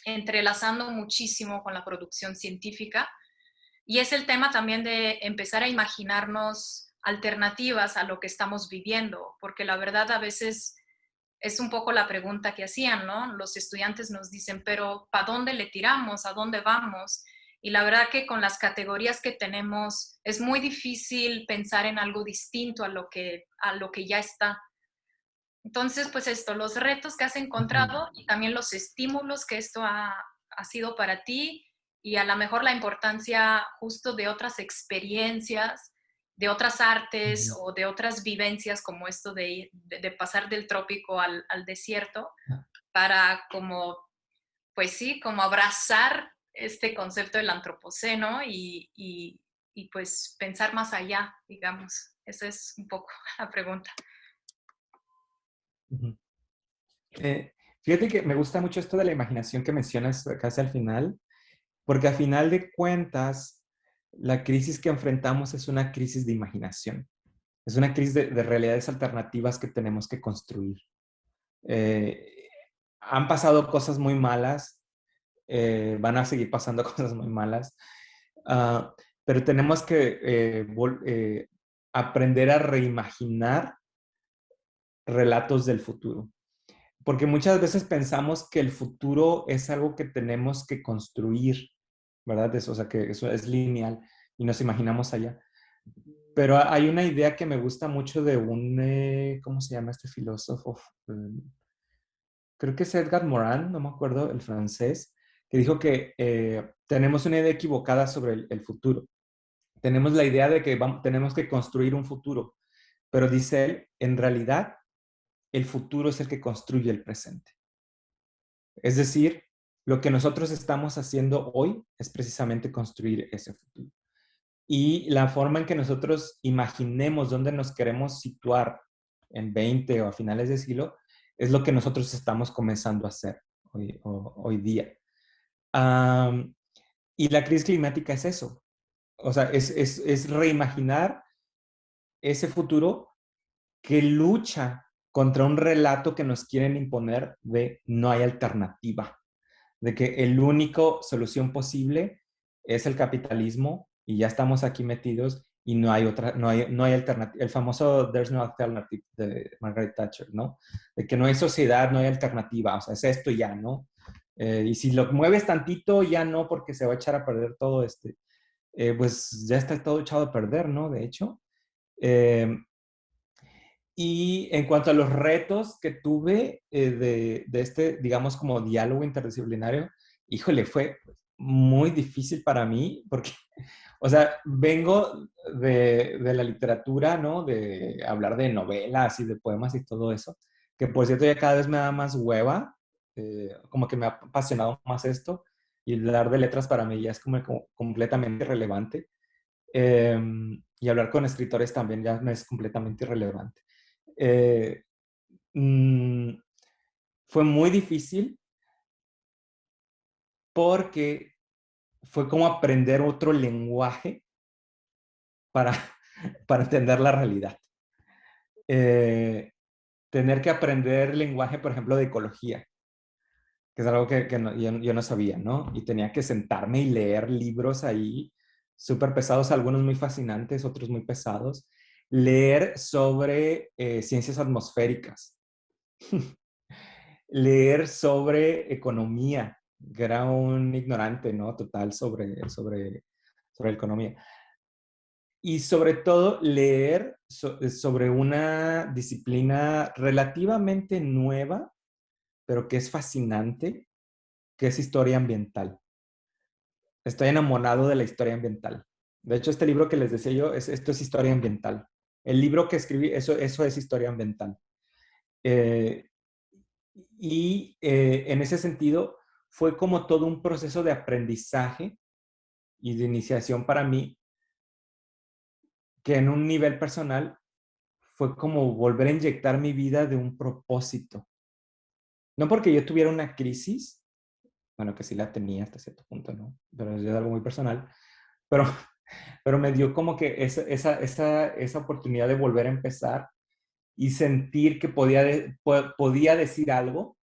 entrelazando muchísimo con la producción científica. Y es el tema también de empezar a imaginarnos alternativas a lo que estamos viviendo, porque la verdad a veces es un poco la pregunta que hacían, ¿no? Los estudiantes nos dicen, pero ¿para dónde le tiramos? ¿A dónde vamos? Y la verdad que con las categorías que tenemos es muy difícil pensar en algo distinto a lo que ya está. Entonces, pues esto, los retos que has encontrado y también los estímulos que esto ha sido para ti y a lo mejor la importancia justo de otras experiencias, de otras artes o de otras vivencias como esto de pasar del trópico al desierto para como, pues sí, como abrazar este concepto del antropoceno y pues pensar más allá, digamos. Esa es un poco la pregunta. Fíjate que me gusta mucho esto de la imaginación que mencionas casi al final, porque al final de cuentas, la crisis que enfrentamos es una crisis de imaginación. Es una crisis de realidades alternativas que tenemos que construir. Han pasado cosas muy malas, van a seguir pasando cosas muy malas, pero tenemos que aprender a reimaginar relatos del futuro. Porque muchas veces pensamos que el futuro es algo que tenemos que construir, ¿verdad? O sea, que eso es lineal y nos imaginamos allá. Pero hay una idea que me gusta mucho de ¿cómo se llama este filósofo? Creo que es Edgar Morin, no me acuerdo, el francés, que dijo que tenemos una idea equivocada sobre el futuro. Tenemos la idea de que tenemos que construir un futuro, pero dice él, en realidad, el futuro es el que construye el presente. Es decir, lo que nosotros estamos haciendo hoy es precisamente construir ese futuro. Y la forma en que nosotros imaginemos dónde nos queremos situar en 20 o a finales de siglo es lo que nosotros estamos comenzando a hacer hoy día. Y la crisis climática es eso. O sea, es reimaginar ese futuro que lucha contra un relato que nos quieren imponer de no hay alternativa, de que el único solución posible es el capitalismo y ya estamos aquí metidos y no hay otra, no hay alternativa. El famoso There's no alternative de Margaret Thatcher, ¿no? De que no hay sociedad, no hay alternativa, o sea, es esto ya, ¿no? Y si lo mueves tantito, ya no, porque se va a echar a perder todo pues ya está todo echado a perder, ¿no? De hecho. Y en cuanto a los retos que tuve de este, digamos, como diálogo interdisciplinario, híjole, fue muy difícil para mí porque, o sea, vengo de la literatura, ¿no? De hablar de novelas y de poemas y todo eso, que por cierto ya cada vez me da más hueva, como que me ha apasionado más esto, y hablar de letras para mí ya es como completamente irrelevante. Y hablar con escritores también ya me es completamente irrelevante. Eh, mm, Fue muy difícil porque fue como aprender otro lenguaje para, para entender la realidad. Tener que aprender lenguaje, por ejemplo, de ecología, que es algo que yo no sabía, ¿no? Y tenía que sentarme y leer libros ahí súper pesados, algunos muy fascinantes, otros muy pesados. Leer sobre ciencias atmosféricas. Leer sobre economía, que era un ignorante, ¿no? Total sobre economía. Y sobre todo leer sobre una disciplina relativamente nueva, pero que es fascinante, que es historia ambiental. Estoy enamorado de la historia ambiental. De hecho, este libro que les decía yo, esto es historia ambiental. El libro que escribí, eso es historia ambiental. En ese sentido, fue como todo un proceso de aprendizaje y de iniciación para mí, que en un nivel personal fue como volver a inyectar mi vida de un propósito. No porque yo tuviera una crisis, bueno, que sí la tenía hasta cierto punto, ¿no? Pero es algo muy personal, pero, pero me dio como que esa oportunidad de volver a empezar y sentir que podía decir algo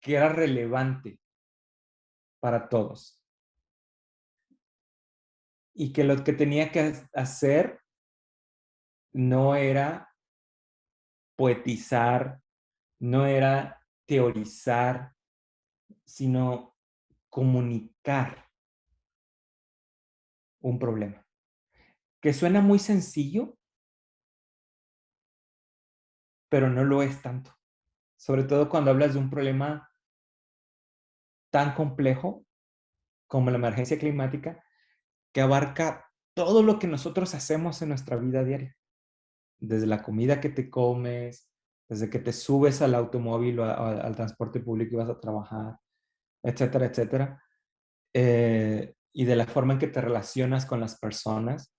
que era relevante para todos. Y que lo que tenía que hacer no era poetizar, no era teorizar, sino comunicar un problema. Que suena muy sencillo, pero no lo es tanto. Sobre todo cuando hablas de un problema tan complejo como la emergencia climática, que abarca todo lo que nosotros hacemos en nuestra vida diaria. Desde la comida que te comes, desde que te subes al automóvil o al transporte público y vas a trabajar, etcétera, etcétera. Y de la forma en que te relacionas con las personas.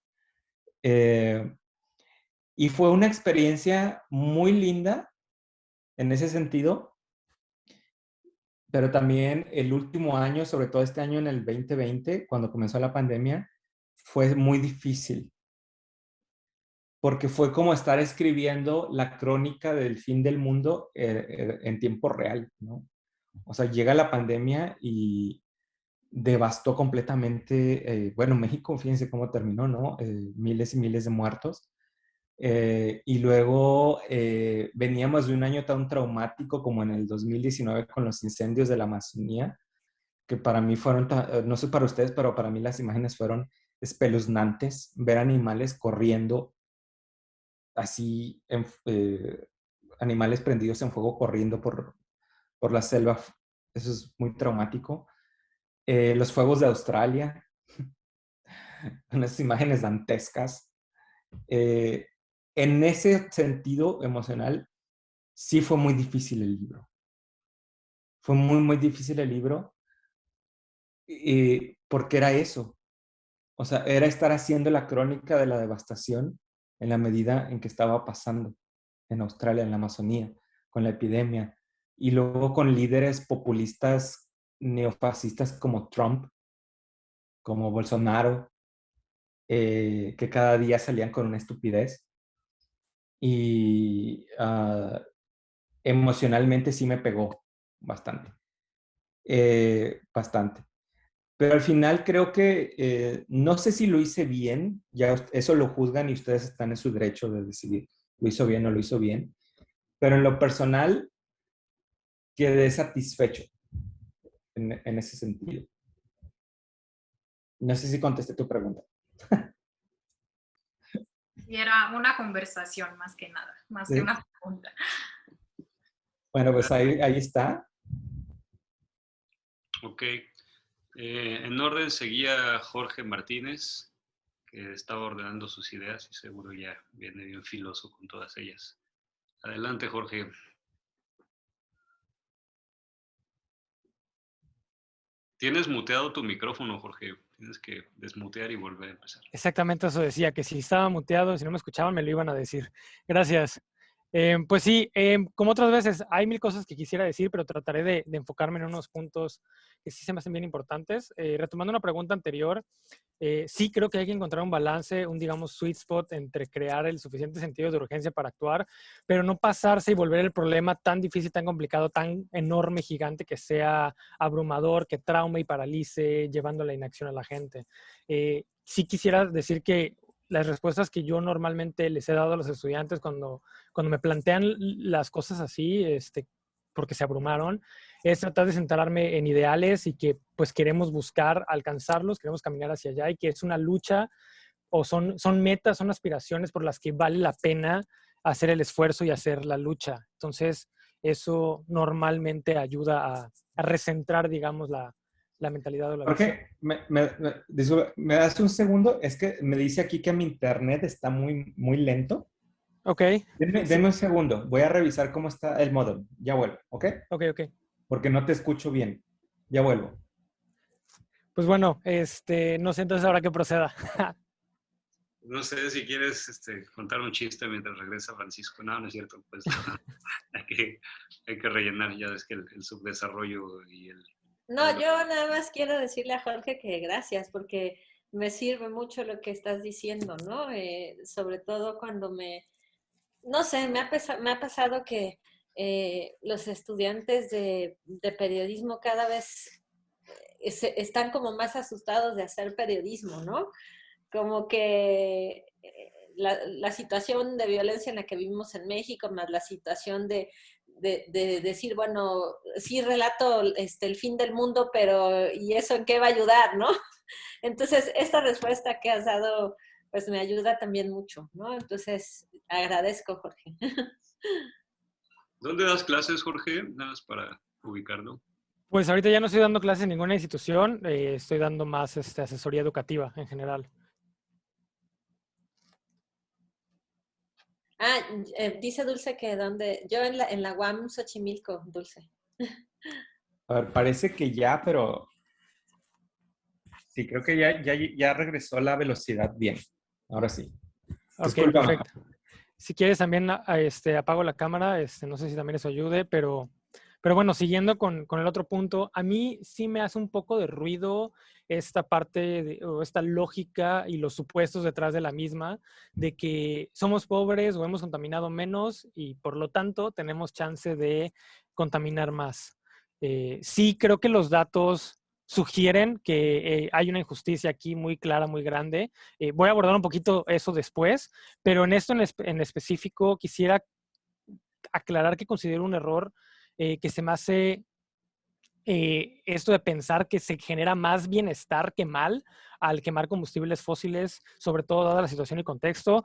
Y fue una experiencia muy linda en ese sentido, pero también el último año, sobre todo este año en el 2020, cuando comenzó la pandemia, fue muy difícil, porque fue como estar escribiendo la crónica del fin del mundo en tiempo real, ¿no? O sea, llega la pandemia y devastó completamente, bueno, México, fíjense cómo terminó, ¿no? Miles y miles de muertos. Y luego veníamos de un año tan traumático como en el 2019 con los incendios de la Amazonía, que para mí fueron, no sé para ustedes, pero para mí las imágenes fueron espeluznantes, ver animales corriendo así, animales prendidos en fuego corriendo por la selva Eso es muy traumático. Los fuegos de Australia, unas imágenes dantescas. En ese sentido emocional, sí fue muy difícil el libro. Fue muy, muy difícil el libro porque era eso. O sea, era estar haciendo la crónica de la devastación en la medida en que estaba pasando en Australia, en la Amazonía, con la epidemia. Y luego con líderes populistas neofascistas como Trump, como Bolsonaro, que cada día salían con una estupidez. Y emocionalmente sí me pegó bastante. Bastante. Pero al final creo que no sé si lo hice bien, ya eso lo juzgan y ustedes están en su derecho de decidir lo hizo bien o lo hizo bien, pero en lo personal quedé satisfecho en ese sentido. No sé si contesté tu pregunta. Y era una conversación más que nada, más Sí. que una pregunta. Bueno, pues ahí está. Ok. En orden seguía Jorge Martínez, que estaba ordenando sus ideas y seguro ya viene bien filoso con todas ellas. Adelante, Jorge. Tienes muteado tu micrófono, Jorge. Tienes que desmutear y volver a empezar. Exactamente eso decía, que si estaba muteado, si no me escuchaban, me lo iban a decir. Gracias. Pues sí, como otras veces, hay mil cosas que quisiera decir, pero trataré de enfocarme en unos puntos que sí se me hacen bien importantes. Retomando una pregunta anterior, sí creo que hay que encontrar un balance, un, digamos, sweet spot entre crear el suficiente sentido de urgencia para actuar, pero no pasarse y volver el problema tan difícil, tan complicado, tan enorme, gigante, que sea abrumador, que traume y paralice, llevando a la inacción a la gente. Sí quisiera decir que las respuestas que yo normalmente les he dado a los estudiantes cuando me plantean las cosas así, porque se abrumaron, es tratar de centrarme en ideales y que pues queremos buscar alcanzarlos, queremos caminar hacia allá y que es una lucha o son metas, son aspiraciones por las que vale la pena hacer el esfuerzo y hacer la lucha. Entonces, eso normalmente ayuda a recentrar, digamos, la mentalidad o la visión. Jorge, disculpa, ¿me das un segundo? Es que me dice aquí que mi internet está muy, muy lento. Ok. Deme un segundo. Voy a revisar cómo está el módem. Ya vuelvo, ¿ok? Ok. Porque no te escucho bien. Ya vuelvo. Pues bueno, no sé entonces ahora qué proceda. No sé si quieres contar un chiste mientras regresa Francisco. No, no es cierto. Pues hay que rellenar ya es que el subdesarrollo y el... No, yo nada más quiero decirle a Jorge que gracias, porque me sirve mucho lo que estás diciendo, ¿no? Sobre todo cuando no sé, me ha pasado que los estudiantes de periodismo cada vez están como más asustados de hacer periodismo, ¿no? Como que la situación de violencia en la que vivimos en México, más la situación de decir, bueno, sí relato el fin del mundo, pero ¿y eso en qué va a ayudar, no? Entonces, esta respuesta que has dado, pues me ayuda también mucho, ¿no? Entonces, agradezco, Jorge. ¿Dónde das clases, Jorge? Nada más para ubicarlo. Pues ahorita ya no estoy dando clases en ninguna institución, estoy dando más asesoría educativa en general. Ah, dice Dulce que donde, yo en la UAM Xochimilco, Dulce. A ver, parece que ya, pero sí, creo que ya regresó la velocidad bien. Ahora sí. Ok, Disculpa. perfecto. Si quieres también apago la cámara, no sé si también eso ayude, pero bueno, siguiendo con el otro punto, a mí sí me hace un poco de ruido esta parte o esta lógica y los supuestos detrás de la misma, de que somos pobres o hemos contaminado menos y por lo tanto tenemos chance de contaminar más. Sí creo que los datos sugieren que hay una injusticia aquí muy clara, muy grande. Voy a abordar un poquito eso después, pero en esto en específico quisiera aclarar que considero un error que se me hace esto de pensar que se genera más bienestar que mal al quemar combustibles fósiles, sobre todo dada la situación y contexto.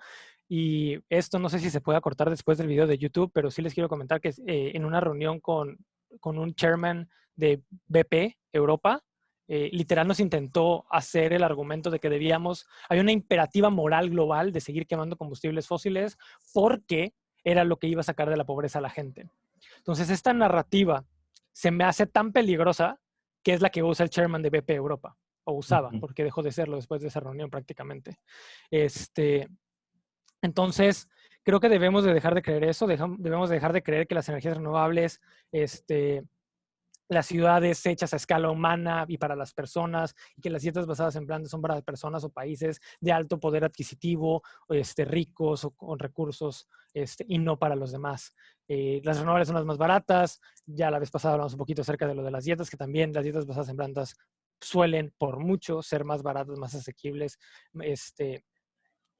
Y esto no sé si se puede cortar después del video de YouTube, pero sí les quiero comentar que en una reunión con un chairman de BP Europa, literal nos intentó hacer el argumento de que hay una imperativa moral global de seguir quemando combustibles fósiles porque era lo que iba a sacar de la pobreza a la gente. Entonces, esta narrativa se me hace tan peligrosa que es la que usa el chairman de BP Europa, o usaba, porque dejó de serlo después de esa reunión prácticamente. Entonces, creo que debemos de dejar de creer eso, debemos de dejar de creer que las energías renovables, las ciudades hechas a escala humana y para las personas, y que las dietas basadas en plantas son para personas o países de alto poder adquisitivo, ricos o con recursos, y no para los demás. Las renovables son las más baratas. Ya la vez pasada hablamos un poquito acerca de lo de las dietas, que también las dietas basadas en plantas suelen por mucho ser más baratas, más asequibles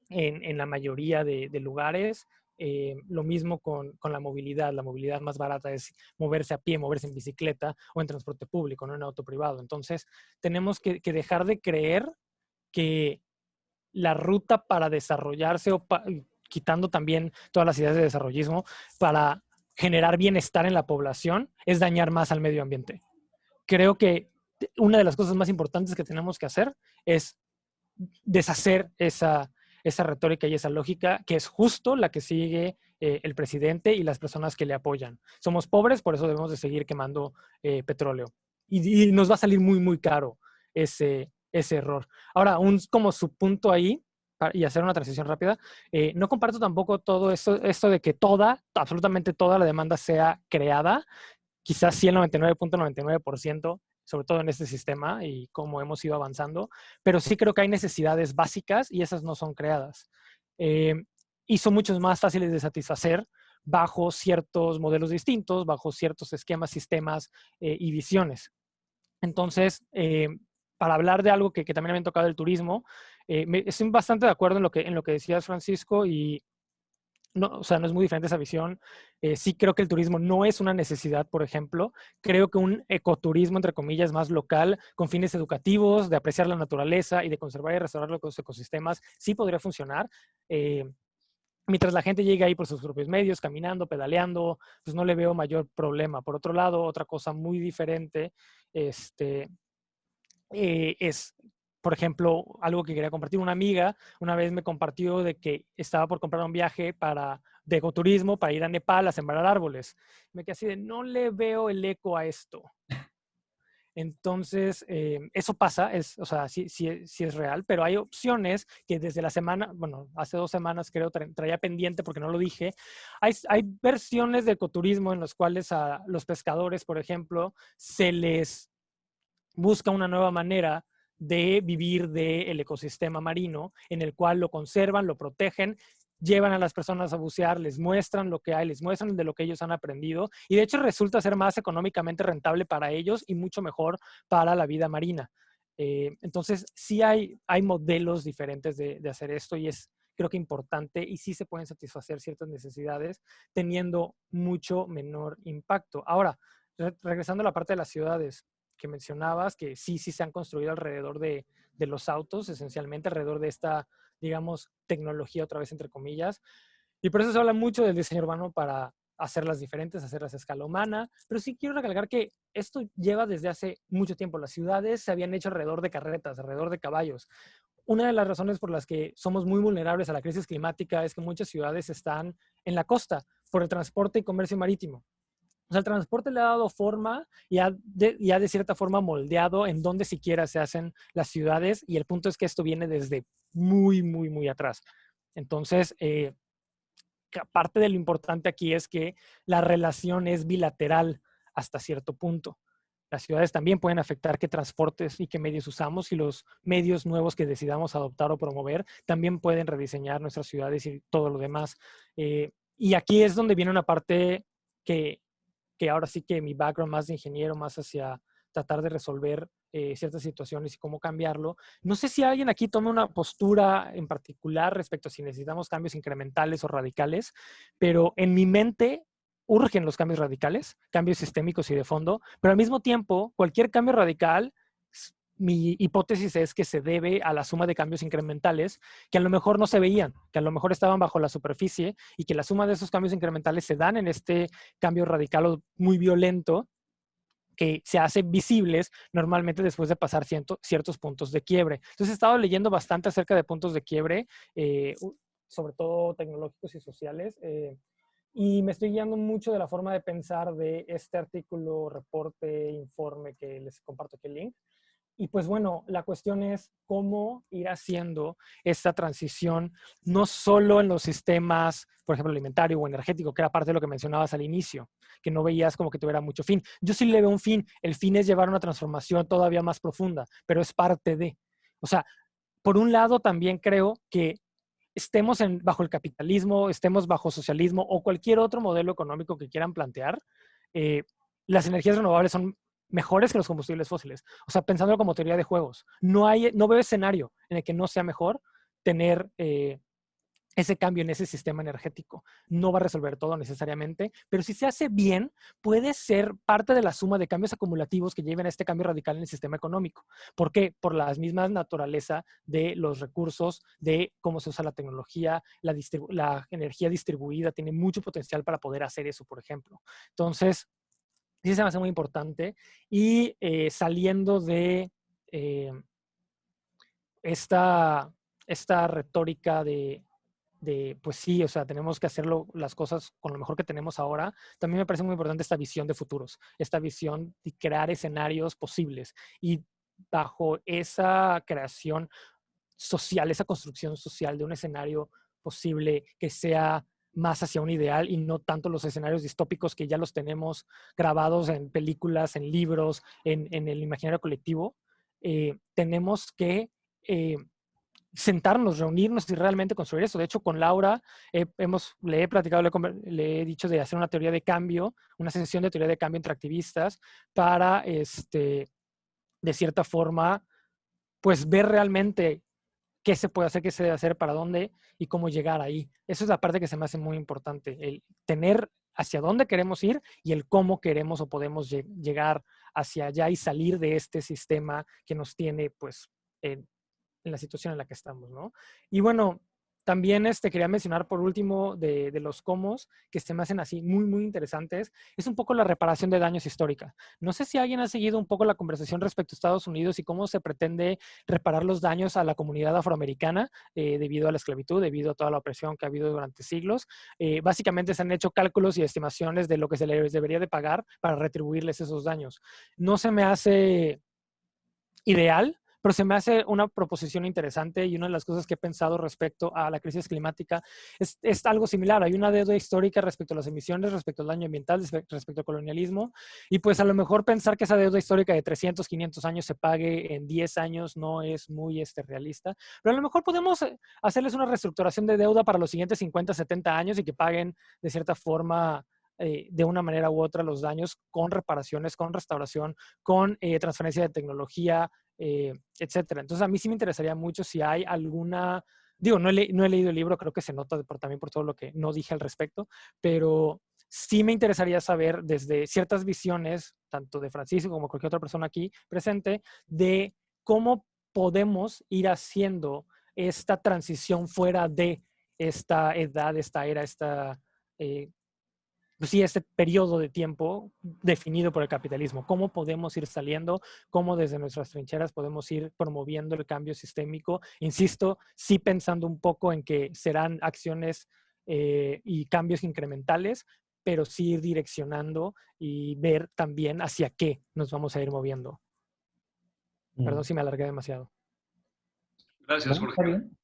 en la mayoría de lugares. Lo mismo con la movilidad. La movilidad más barata es moverse a pie, moverse en bicicleta o en transporte público, no en auto privado. Entonces, tenemos que dejar de creer que la ruta para desarrollarse, quitando también todas las ideas de desarrollismo, para generar bienestar en la población, es dañar más al medio ambiente. Creo que una de las cosas más importantes que tenemos que hacer es deshacer esa retórica y esa lógica, que es justo la que sigue el presidente y las personas que le apoyan. Somos pobres, por eso debemos de seguir quemando petróleo. Y nos va a salir muy, muy caro ese error. Ahora, como su punto ahí, y hacer una transición rápida, no comparto tampoco todo esto de que absolutamente toda la demanda sea creada. Quizás sí el 99.99%, sobre todo en este sistema y cómo hemos ido avanzando, pero sí creo que hay necesidades básicas y esas no son creadas. Y son mucho más fáciles de satisfacer bajo ciertos modelos distintos, bajo ciertos esquemas, sistemas y visiones. Entonces, para hablar de algo que también me ha tocado el turismo, estoy bastante de acuerdo en lo que decías, Francisco, y no es muy diferente esa visión. Sí creo que el turismo no es una necesidad, por ejemplo. Creo que un ecoturismo, entre comillas, más local, con fines educativos, de apreciar la naturaleza y de conservar y restaurar los ecosistemas, sí podría funcionar. Mientras la gente llegue ahí por sus propios medios, caminando, pedaleando, pues no le veo mayor problema. Por otro lado, otra cosa muy diferente es, por ejemplo, algo que quería compartir. Una amiga una vez me compartió de que estaba por comprar un viaje de ecoturismo para ir a Nepal a sembrar árboles. Me quedé así de, no le veo el eco a esto. Entonces, eso pasa, sí es real, pero hay opciones que desde la semana, hace 2 semanas creo, traía pendiente porque no lo dije. Hay versiones de ecoturismo en las cuales a los pescadores, por ejemplo, se les busca una nueva manera de vivir del ecosistema marino, en el cual lo conservan, lo protegen, llevan a las personas a bucear, les muestran lo que hay, les muestran de lo que ellos han aprendido, y de hecho resulta ser más económicamente rentable para ellos y mucho mejor para la vida marina. Entonces, sí hay modelos diferentes de hacer esto, y es, creo que, importante, y sí se pueden satisfacer ciertas necesidades teniendo mucho menor impacto. Ahora, regresando a la parte de las ciudades que mencionabas, que sí se han construido alrededor de los autos, esencialmente alrededor de esta, digamos, tecnología, otra vez entre comillas. Y por eso se habla mucho del diseño urbano para hacerlas diferentes, hacerlas a escala humana. Pero sí quiero recalcar que esto lleva desde hace mucho tiempo. Las ciudades se habían hecho alrededor de carretas, alrededor de caballos. Una de las razones por las que somos muy vulnerables a la crisis climática es que muchas ciudades están en la costa por el transporte y comercio marítimo. O sea, el transporte le ha dado forma y ha de cierta forma moldeado en donde siquiera se hacen las ciudades, y el punto es que esto viene desde muy, muy, muy atrás. Entonces, parte de lo importante aquí es que la relación es bilateral hasta cierto punto. Las ciudades también pueden afectar qué transportes y qué medios usamos, y los medios nuevos que decidamos adoptar o promover también pueden rediseñar nuestras ciudades y todo lo demás. Y aquí es donde viene una parte que ahora sí que mi background más de ingeniero, más hacia tratar de resolver ciertas situaciones y cómo cambiarlo. No sé si alguien aquí toma una postura en particular respecto a si necesitamos cambios incrementales o radicales, pero en mi mente urgen los cambios radicales, cambios sistémicos y de fondo, pero al mismo tiempo, cualquier cambio radical, mi hipótesis es que se debe a la suma de cambios incrementales que a lo mejor no se veían, que a lo mejor estaban bajo la superficie, y que la suma de esos cambios incrementales se dan en este cambio radical o muy violento que se hacen visibles normalmente después de pasar ciertos puntos de quiebre. Entonces he estado leyendo bastante acerca de puntos de quiebre, sobre todo tecnológicos y sociales, y me estoy guiando mucho de la forma de pensar de este artículo, reporte, informe que les comparto aquí el link. Y pues bueno, la cuestión es cómo ir haciendo esta transición, no solo en los sistemas, por ejemplo, alimentario o energético, que era parte de lo que mencionabas al inicio, que no veías como que tuviera mucho fin. Yo sí le veo un fin. El fin es llevar una transformación todavía más profunda, pero es parte de. O sea, por un lado también creo que estemos bajo el capitalismo, estemos bajo socialismo o cualquier otro modelo económico que quieran plantear, las energías renovables son mejores que los combustibles fósiles. O sea, pensándolo como teoría de juegos, no veo escenario en el que no sea mejor tener ese cambio en ese sistema energético. No va a resolver todo necesariamente, pero si se hace bien, puede ser parte de la suma de cambios acumulativos que lleven a este cambio radical en el sistema económico. ¿Por qué? Por la misma naturaleza de los recursos, de cómo se usa la tecnología, la energía distribuida tiene mucho potencial para poder hacer eso, por ejemplo. Entonces, sí se me hace muy importante. Y saliendo de esta retórica pues sí, o sea, tenemos que hacerlo las cosas con lo mejor que tenemos ahora. También me parece muy importante esta visión de futuros, esta visión de crear escenarios posibles. Y bajo esa creación social, esa construcción social de un escenario posible que sea más hacia un ideal y no tanto los escenarios distópicos que ya los tenemos grabados en películas, en libros, en el imaginario colectivo, tenemos que sentarnos, reunirnos y realmente construir eso. De hecho, con Laura le he platicado, le he dicho de hacer una teoría de cambio, una sesión de teoría de cambio entre activistas para, de cierta forma, pues ver realmente qué se puede hacer, qué se debe hacer, para dónde y cómo llegar ahí. Eso es la parte que se me hace muy importante, el tener hacia dónde queremos ir y el cómo queremos o podemos llegar hacia allá y salir de este sistema que nos tiene, pues, en la situación en la que estamos, ¿no? Y bueno, también quería mencionar por último de los cómo que se me hacen así muy, muy interesantes. Es un poco la reparación de daños histórica. No sé si alguien ha seguido un poco la conversación respecto a Estados Unidos y cómo se pretende reparar los daños a la comunidad afroamericana debido a la esclavitud, debido a toda la opresión que ha habido durante siglos. Básicamente se han hecho cálculos y estimaciones de lo que se les debería de pagar para retribuirles esos daños. No se me hace ideal, pero se me hace una proposición interesante, y una de las cosas que he pensado respecto a la crisis climática es algo similar. Hay una deuda histórica respecto a las emisiones, respecto al daño ambiental, respecto al colonialismo, y pues a lo mejor pensar que esa deuda histórica de 300, 500 años se pague en 10 años no es muy realista, pero a lo mejor podemos hacerles una reestructuración de deuda para los siguientes 50, 70 años y que paguen de cierta forma de una manera u otra los daños con reparaciones, con restauración, con transferencia de tecnología, etcétera. Entonces a mí sí me interesaría mucho si hay alguna, digo, no he leído el libro, creo que se nota también por todo lo que no dije al respecto, pero sí me interesaría saber desde ciertas visiones, tanto de Francisco como cualquier otra persona aquí presente, de cómo podemos ir haciendo esta transición fuera de esta edad, esta era, pues sí, este periodo de tiempo definido por el capitalismo. ¿Cómo podemos ir saliendo? ¿Cómo desde nuestras trincheras podemos ir promoviendo el cambio sistémico? Insisto, sí pensando un poco en que serán acciones y cambios incrementales, pero sí ir direccionando y ver también hacia qué nos vamos a ir moviendo. Perdón si me alargué demasiado. Gracias, No, Jorge. está bien.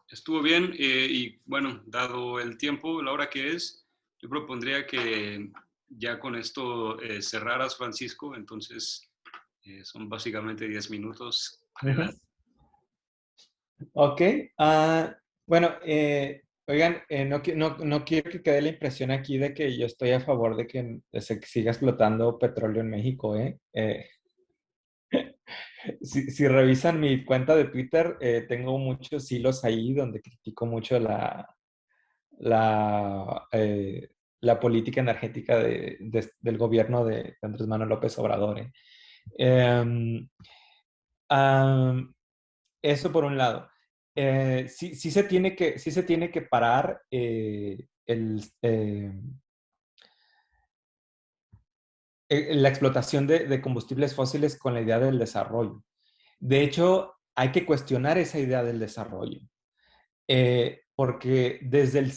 Estuvo bien y bueno, dado el tiempo, la hora que es, yo propondría que ya con esto cerraras, Francisco. Entonces, son básicamente 10 minutos. Adelante. Ok. Bueno, oigan, no quiero que quede la impresión aquí de que yo estoy a favor de que se siga explotando petróleo en México, ¿eh? Si revisan mi cuenta de Twitter, tengo muchos hilos ahí donde critico mucho la, eh, la política energética del gobierno de Andrés Manuel López Obrador, ¿eh? Em, am, Eso por un lado. Sí se tiene que parar la explotación de combustibles fósiles con la idea del desarrollo. De hecho, hay que cuestionar esa idea del desarrollo. Porque desde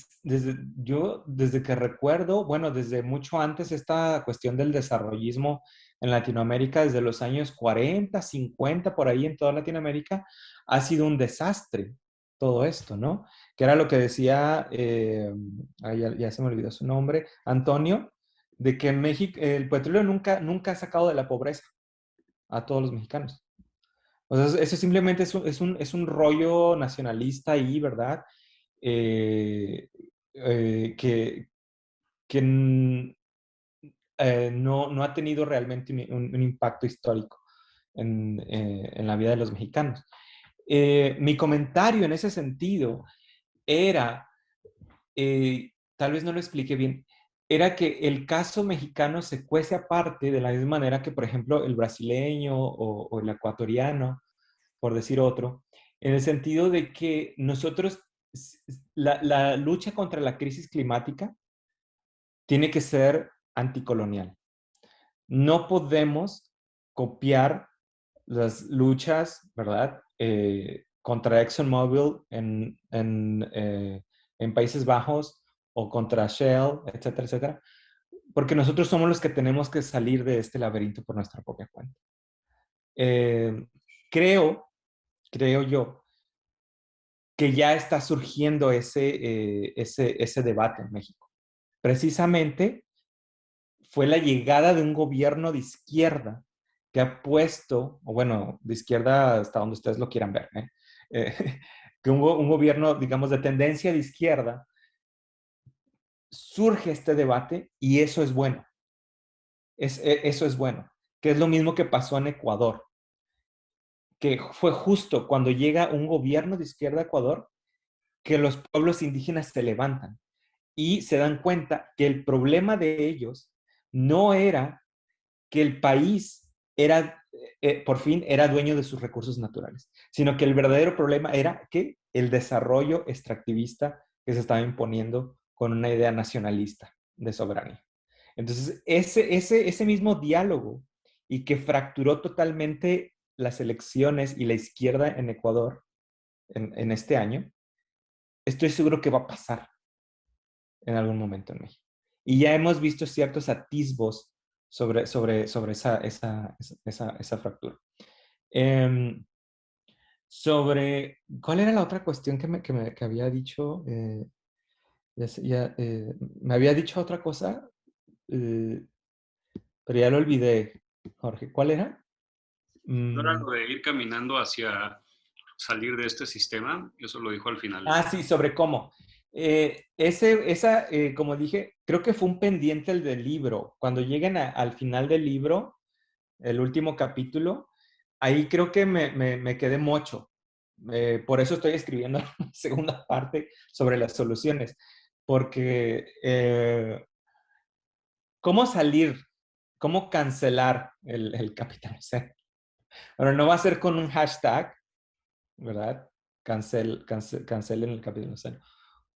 que recuerdo, bueno, desde mucho antes, esta cuestión del desarrollismo en Latinoamérica, desde los años 40, 50, por ahí en toda Latinoamérica, ha sido un desastre todo esto, ¿no? Que era lo que decía, ya se me olvidó su nombre, Antonio, de que en México el petróleo nunca ha sacado de la pobreza a todos los mexicanos. O sea, eso simplemente es un rollo nacionalista ahí, ¿verdad? Eh, que no ha tenido realmente un impacto histórico en la vida de los mexicanos. Mi comentario en ese sentido era, tal vez no lo expliqué bien, era que el caso mexicano se cuece aparte de la misma manera que, por ejemplo, el brasileño o el ecuatoriano, por decir otro, en el sentido de que nosotros, la lucha contra la crisis climática tiene que ser anticolonial. No podemos copiar las luchas, ¿verdad? Contra ExxonMobil en Países Bajos o contra Shell, etcétera, etcétera, porque nosotros somos los que tenemos que salir de este laberinto por nuestra propia cuenta. Creo yo, que ya está surgiendo ese debate en México. Precisamente fue la llegada de un gobierno de izquierda que ha puesto, o bueno, de izquierda hasta donde ustedes lo quieran ver, que un gobierno, digamos, de tendencia de izquierda, surge este debate y eso es bueno. Eso es bueno, que es lo mismo que pasó en Ecuador, que fue justo cuando llega un gobierno de izquierda a Ecuador que los pueblos indígenas se levantan y se dan cuenta que el problema de ellos no era que el país por fin era dueño de sus recursos naturales, sino que el verdadero problema era que el desarrollo extractivista que se estaba imponiendo con una idea nacionalista de soberanía. Entonces, ese mismo diálogo y que fracturó totalmente las elecciones y la izquierda en Ecuador en este año, estoy seguro que va a pasar en algún momento en México. Y ya hemos visto ciertos atisbos sobre esa fractura. ¿Cuál era la otra cuestión que había dicho? Me había dicho otra cosa, pero ya lo olvidé, Jorge. ¿Cuál era? ¿No era lo de ir caminando hacia salir de este sistema? Eso lo dijo al final. Sí, sobre cómo. Como dije, creo que fue un pendiente el del libro. Cuando lleguen al final del libro, el último capítulo, ahí creo que me quedé mocho. Por eso estoy escribiendo la segunda parte sobre las soluciones. Porque ¿cómo salir? ¿Cómo cancelar el capitalismo? Bueno, no va a ser con un hashtag, ¿verdad? Cancelen el capitalismo.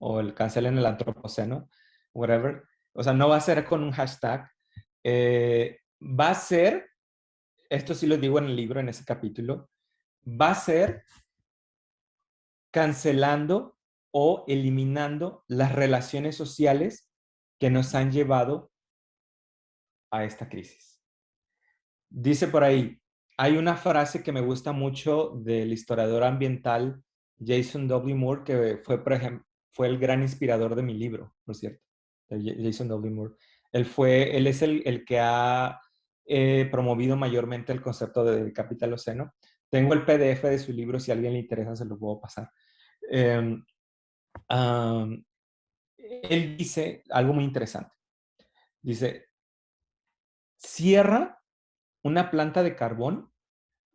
O cancelen el antropoceno, whatever. O sea, no va a ser con un hashtag. Va a ser, esto sí lo digo en el libro, en ese capítulo, va a ser cancelando o eliminando las relaciones sociales que nos han llevado a esta crisis. Dice por ahí, hay una frase que me gusta mucho del historiador ambiental Jason W. Moore, que fue, por ejemplo, fue el gran inspirador de mi libro, por cierto, Jason W. Moore. Él es el que ha promovido mayormente el concepto de capitaloceno. Tengo el PDF de su libro, si a alguien le interesa se lo puedo pasar. Él dice algo muy interesante. Dice, cierra una planta de carbón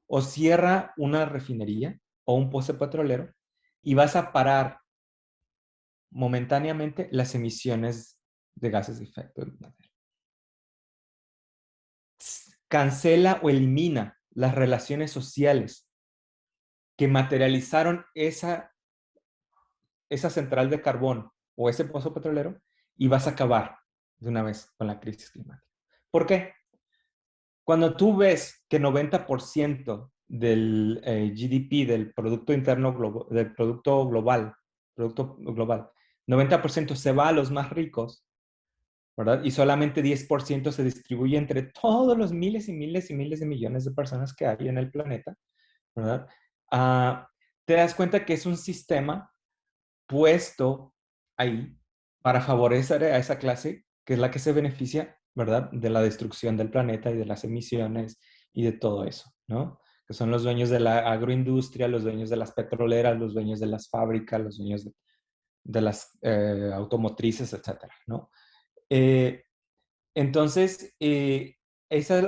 o cierra una refinería o un pozo petrolero y vas a parar momentáneamente las emisiones de gases de efecto invernadero. Cancela o elimina las relaciones sociales que materializaron esa central de carbón o ese pozo petrolero y vas a acabar de una vez con la crisis climática. ¿Por qué? cuando tú ves que 90% del GDP, del Producto Interno del Producto Global, 90% se va a los más ricos, ¿verdad? Y solamente 10% se distribuye entre todos los miles y miles y miles de millones de personas que hay en el planeta, ¿verdad? Te das cuenta que es un sistema puesto ahí para favorecer a esa clase que es la que se beneficia, ¿verdad? De la destrucción del planeta y de las emisiones y de todo eso, ¿no? Que son los dueños de la agroindustria, los dueños de las petroleras, los dueños de las fábricas, los dueños de las automotrices, etcétera, ¿no? Entonces, esa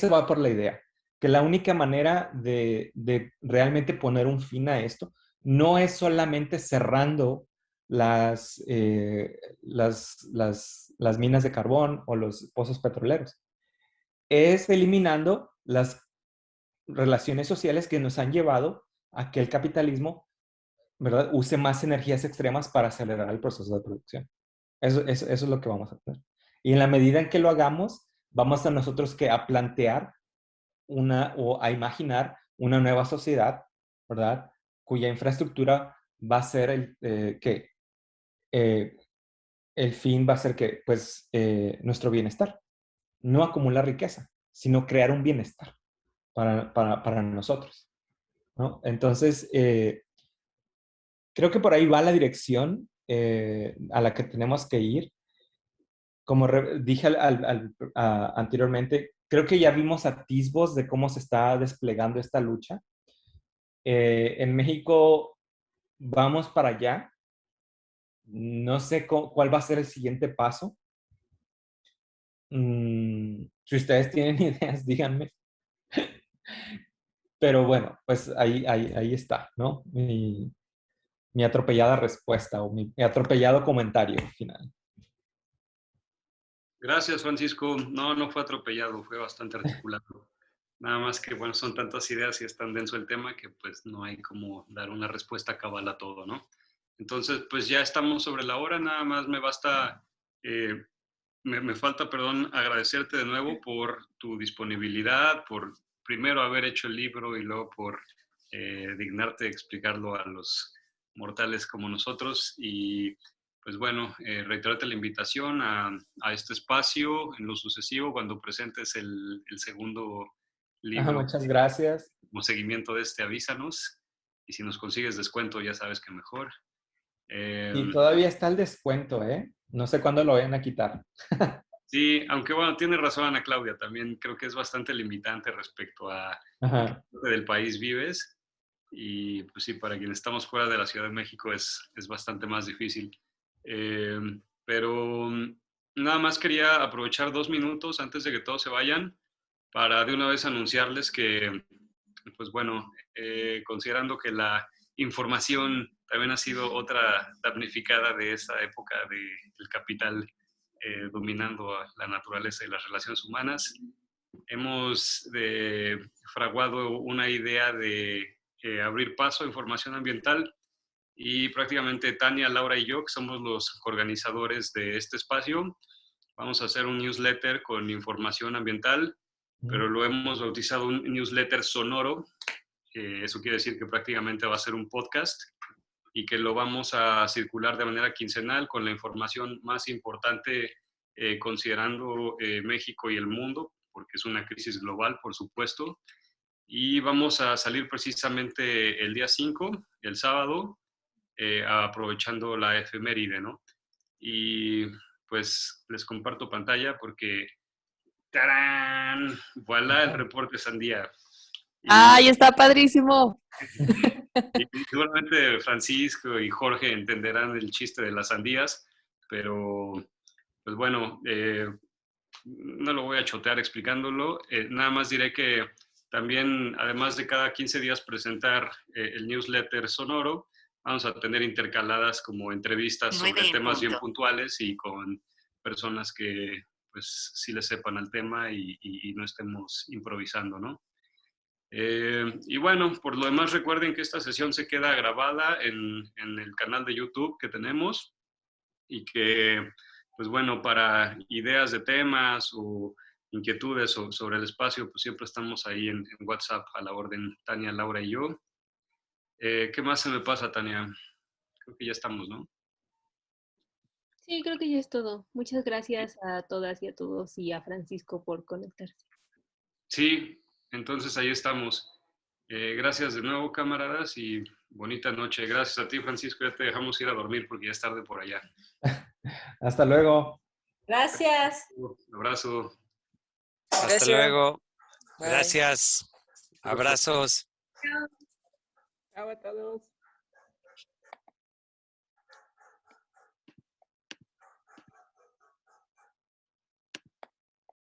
va por la idea, que la única manera de realmente poner un fin a esto no es solamente cerrando las minas de carbón o los pozos petroleros, es eliminando las relaciones sociales que nos han llevado a que el capitalismo, ¿verdad?, use más energías extremas para acelerar el proceso de producción. Eso es lo que vamos a hacer. Y en la medida en que lo hagamos, vamos a nosotros que a plantear o a imaginar una nueva sociedad, ¿verdad?, cuya infraestructura va a ser el fin va a ser que, pues, nuestro bienestar. No acumular riqueza, sino crear un bienestar para nosotros, ¿no? Entonces, creo que por ahí va la dirección a la que tenemos que ir. Como dije anteriormente, creo que ya vimos atisbos de cómo se está desplegando esta lucha. En México vamos para allá. No sé cuál va a ser el siguiente paso. Si ustedes tienen ideas, díganme. Pero bueno, pues ahí está, ¿no? Mi atropellada respuesta o mi atropellado comentario final. Gracias, Francisco. No fue atropellado, fue bastante articulado. Nada más que, bueno, son tantas ideas y es tan denso el tema que pues no hay como dar una respuesta cabal a todo, ¿no? Entonces, pues ya estamos sobre la hora, nada más me falta, perdón, agradecerte de nuevo por tu disponibilidad, por primero haber hecho el libro y luego por dignarte explicarlo a los mortales como nosotros. Y pues bueno, reiterarte la invitación a este espacio en lo sucesivo cuando presentes el segundo libro. Muchas gracias. Como seguimiento de este, avísanos. Y si nos consigues descuento, ya sabes que mejor. Y todavía está el descuento, ¿eh? No sé cuándo lo vayan a quitar. Sí, aunque bueno, tiene razón Ana Claudia, también creo que es bastante limitante respecto a qué parte del país vives. Y pues sí, para quienes estamos fuera de la Ciudad de México es bastante más difícil. Pero nada más quería aprovechar 2 minutos antes de que todos se vayan para de una vez anunciarles que, pues bueno, considerando que la información también ha sido otra damnificada de esta época del capital dominando a la naturaleza y las relaciones humanas, hemos fraguado una idea de abrir paso a información ambiental y prácticamente Tania, Laura y yo, que somos los organizadores de este espacio, vamos a hacer un newsletter con información ambiental, pero lo hemos bautizado un newsletter sonoro. Eso quiere decir que prácticamente va a ser un podcast y que lo vamos a circular de manera quincenal con la información más importante considerando México y el mundo, porque es una crisis global, por supuesto. Y vamos a salir precisamente el día 5, el sábado, aprovechando la efeméride, ¿no? Y pues les comparto pantalla porque ¡tarán! ¡Voilà! El reporte Sandía. ¡Ay, está padrísimo! Y seguramente Francisco y Jorge entenderán el chiste de las sandías, pero pues bueno, no lo voy a chotear explicándolo. Nada más diré que también, además de cada 15 días presentar el newsletter sonoro, vamos a tener intercaladas como entrevistas sobre temas bien puntuales y con personas que pues sí le sepan al tema y no estemos improvisando, ¿no? Y bueno, por lo demás recuerden que esta sesión se queda grabada en el canal de YouTube que tenemos y que, pues bueno, para ideas de temas o inquietudes sobre el espacio, pues siempre estamos ahí en WhatsApp a la orden, Tania, Laura y yo. ¿Qué más se me pasa, Tania? Creo que ya estamos, ¿no? Sí, creo que ya es todo. Muchas gracias a todas y a todos y a Francisco por conectarse. Sí, entonces ahí estamos. Gracias de nuevo, camaradas, y bonita noche. Gracias a ti, Francisco. Ya te dejamos ir a dormir porque ya es tarde por allá. Hasta luego. Gracias. Un abrazo. Hasta luego. Gracias. Abrazos. Chao a todos.